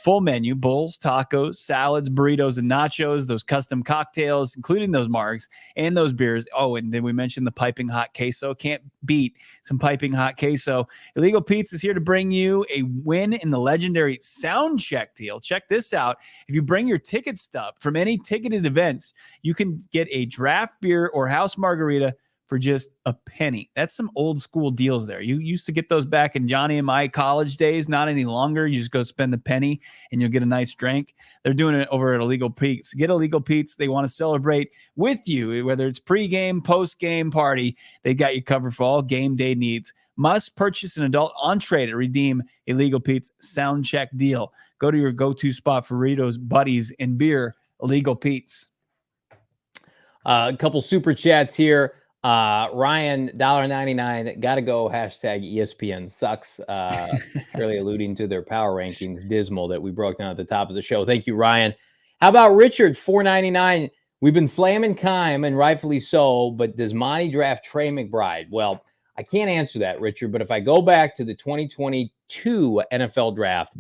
Full menu, bowls, tacos, salads, burritos, and nachos, those custom cocktails, including those margs and those beers. Oh, and then we mentioned the piping hot queso. Can't beat some piping hot queso. Illegal Pete's is here to bring you a win in the legendary sound check deal. Check this out. If you bring your ticket stub from any ticketed events, you can get a draft beer or house margarita for just a penny. That's some old school deals there. You used to get those back in Johnny and my college days, not any longer. You just go spend the penny and you'll get a nice drink. They're doing it over at Illegal Pete's. Get Illegal Pete's. They want to celebrate with you, whether it's pregame, postgame party. They got you covered for all game day needs. Must purchase an adult entree to redeem Illegal Pete's sound check deal. Go to your go-to spot for burritos, buddies, and beer, Illegal Pete's. A couple super chats here. Ryan, $1.99. Gotta go. Hashtag ESPN sucks. Really alluding to their power rankings, dismal, that we broke down at the top of the show. Thank you, Ryan. How about Richard, $4.99? We've been slamming Keim, and rightfully so, but does Monty draft Trey McBride? Well, I can't answer that, Richard, but if I go back to the 2022 NFL draft,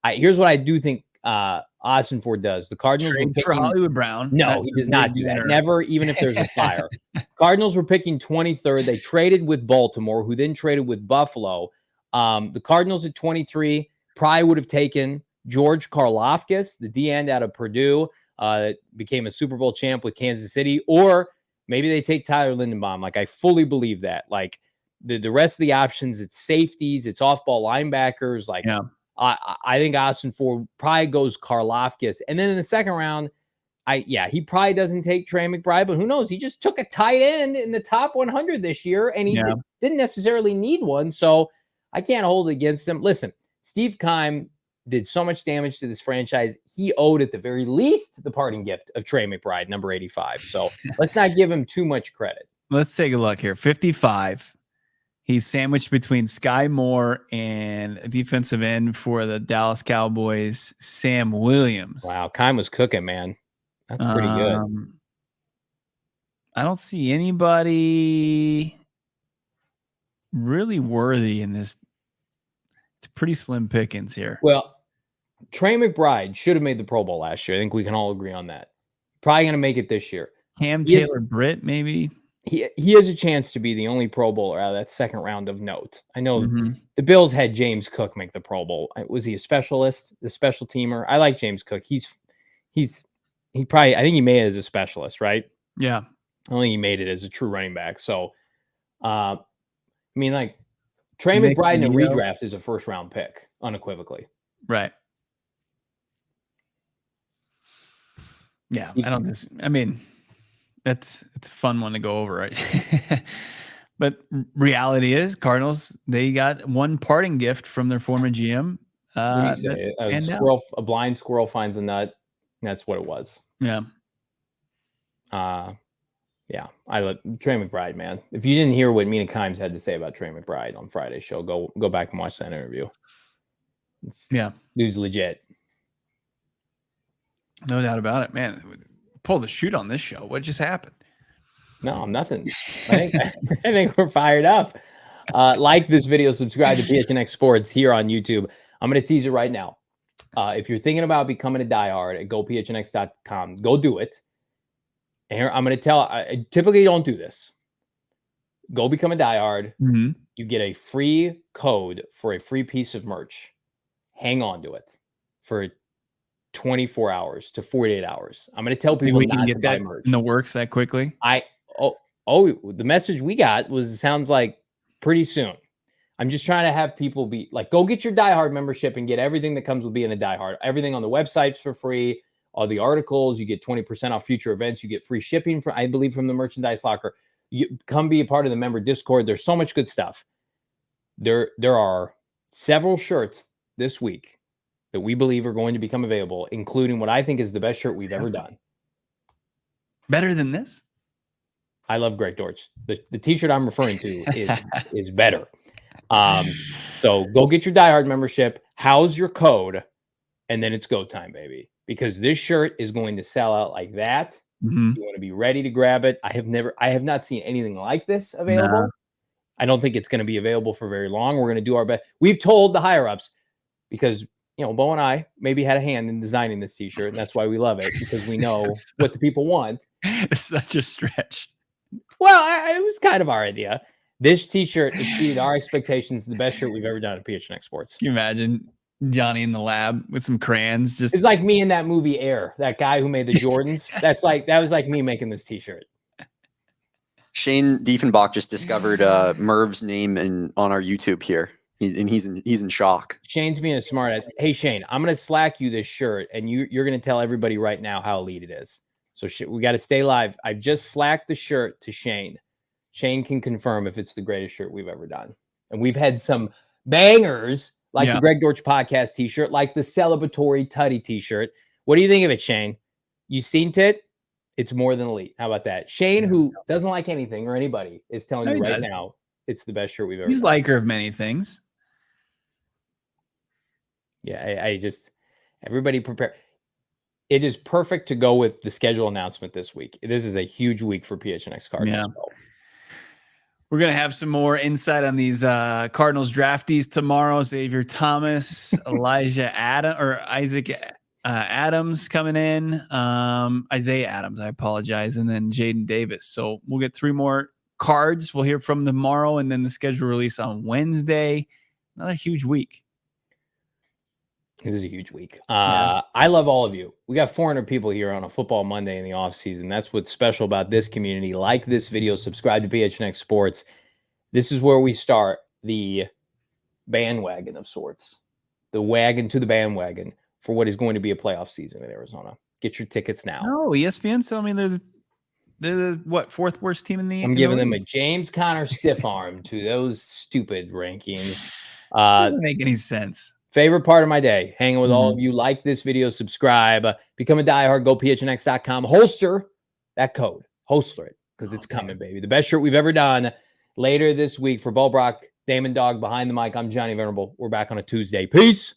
here's what I do think Ossenford does. The Cardinals were Trades for picking, Hollywood Brown. no, he does not do that. Never, even if there's a fire. Cardinals were picking 23rd. They traded with Baltimore, who then traded with Buffalo. The Cardinals at 23 probably would have taken George Karlaftis, the D end out of Purdue, became a Super Bowl champ with Kansas City, or maybe they take Tyler Lindenbaum. Like, I fully believe that. Like, the rest of the options, it's safeties, it's off-ball linebackers. Like, yeah. I think Ossenford probably goes Karlaftis. And then in the second round, he probably doesn't take Trey McBride, but who knows? He just took a tight end in the top 100 this year, and he didn't necessarily need one, so I can't hold it against him. Listen, Steve Keim did so much damage to this franchise. He owed, at the very least, the parting gift of Trey McBride, number 85. So let's not give him too much credit. Let's take a look here. 55. He's sandwiched between Sky Moore and a defensive end for the Dallas Cowboys, Sam Williams. Wow, Keim was cooking, man. That's pretty good. I don't see anybody really worthy in this. It's pretty slim pickings here. Well, Trey McBride should have made the Pro Bowl last year. I think we can all agree on that. Probably going to make it this year. Cam Taylor-Britt, maybe? He has a chance to be the only Pro Bowler out of that second round of note. I know the Bills had James Cook make the Pro Bowl. Was he a specialist, the special teamer? I like James Cook. He probably, I think he made it as a specialist, right? Yeah. I don't think he made it as a true running back. So, I mean, like, Trey McBride in a redraft is a first round pick, unequivocally. Right. Yeah. I mean, it's a fun one to go over, right? But reality is, Cardinals, they got one parting gift from their former GM. What do you say? A blind squirrel finds a nut. That's what it was. Yeah. Yeah. I let Trey McBride, man. If you didn't hear what Mina Kimes had to say about Trey McBride on Friday's show, go back and watch that interview. Dude's legit. No doubt about it, man. Pull the shoot on this show. What just happened? No, nothing. I think we're fired up. Like this video, subscribe to PHNX Sports here on YouTube. I'm going to tease it right now. If you're thinking about becoming a diehard at gophnx.com, go do it. And here I'm going to tell, I typically don't do this. Go become a diehard. Mm-hmm. You get a free code for a free piece of merch. Hang on to it for 24 hours to 48 hours. I'm going to tell people not to buy merch in the works that quickly. The message we got sounds like pretty soon. I'm just trying to have people be like, go get your diehard membership and get everything that comes with being a diehard. Everything on the websites for free. All the articles, you get 20% off future events. You get free shipping I believe, from the merchandise locker. You come be a part of the member Discord. There's so much good stuff. There are several shirts this week that we believe are going to become available, including what I think is the best shirt we've ever done. Better than this? I love Greg Dortch. The t-shirt I'm referring to is better. So go get your diehard membership, house your code, and then it's go time, baby. Because this shirt is going to sell out like that. Mm-hmm. You want to be ready to grab it. I have not seen anything like this available. Nah. I don't think it's going to be available for very long. We're going to do our best. We've told the higher ups, because Bo and I maybe had a hand in designing this t-shirt, and that's why we love it, because we know what the people want. It's such a stretch. Well, it was kind of our idea. This t-shirt exceeded our expectations. The best shirt we've ever done at PHNX Sports. Can you imagine Johnny in the lab with some crayons? It's like me in that movie Air, that guy who made the Jordans. That was like me making this t-shirt. Shane Diefenbach just discovered Merv's name on our YouTube here. He's in shock. Shane's being a smart ass. Hey Shane, I'm gonna Slack you this shirt, and you're gonna tell everybody right now how elite it is. So we got to stay live. I've just Slacked the shirt to Shane. Shane can confirm if it's the greatest shirt we've ever done. And we've had some bangers, like the Greg Dortch podcast t-shirt, like the celebratory Tutty t-shirt. What do you think of it, Shane? You seen it? It's more than elite. How about that? Shane, who doesn't like anything or anybody, is telling you right now it's the best shirt we've ever He's done. liker of many things. Yeah, I just, everybody prepare. It is perfect to go with the schedule announcement this week. This is a huge week for PHNX Cardinals. Yeah. We're going to have some more insight on these Cardinals draftees tomorrow. Xavier Thomas, Isaac Adams coming in. Isaiah Adams, I apologize. And then Jaden Davis. So we'll get 3 more cards. We'll hear from them tomorrow. And then the schedule release on Wednesday. Another huge week. This is a huge week. I love all of you. We got 400 people here on a Football Monday in the offseason. That's what's special about this community. Like this video, subscribe to PHNX Sports. This is where we start the bandwagon of sorts, the wagon to the bandwagon for what is going to be a playoff season in Arizona. Get your tickets now. No, ESPN's telling me they're the what, 4th worst team in the I'm giving them a James Conner stiff arm to those stupid rankings. Doesn't make any sense. Favorite part of my day, hanging with all of you. Like this video, subscribe, become a diehard, go phnx.com, holster that code, holster it, because it's coming, baby. The best shirt we've ever done later this week. For Brack, Damon, Dawg, behind the mic, I'm Johnny Venerable. We're back on a Tuesday. Peace.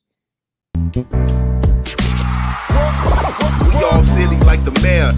We all silly like the mayor.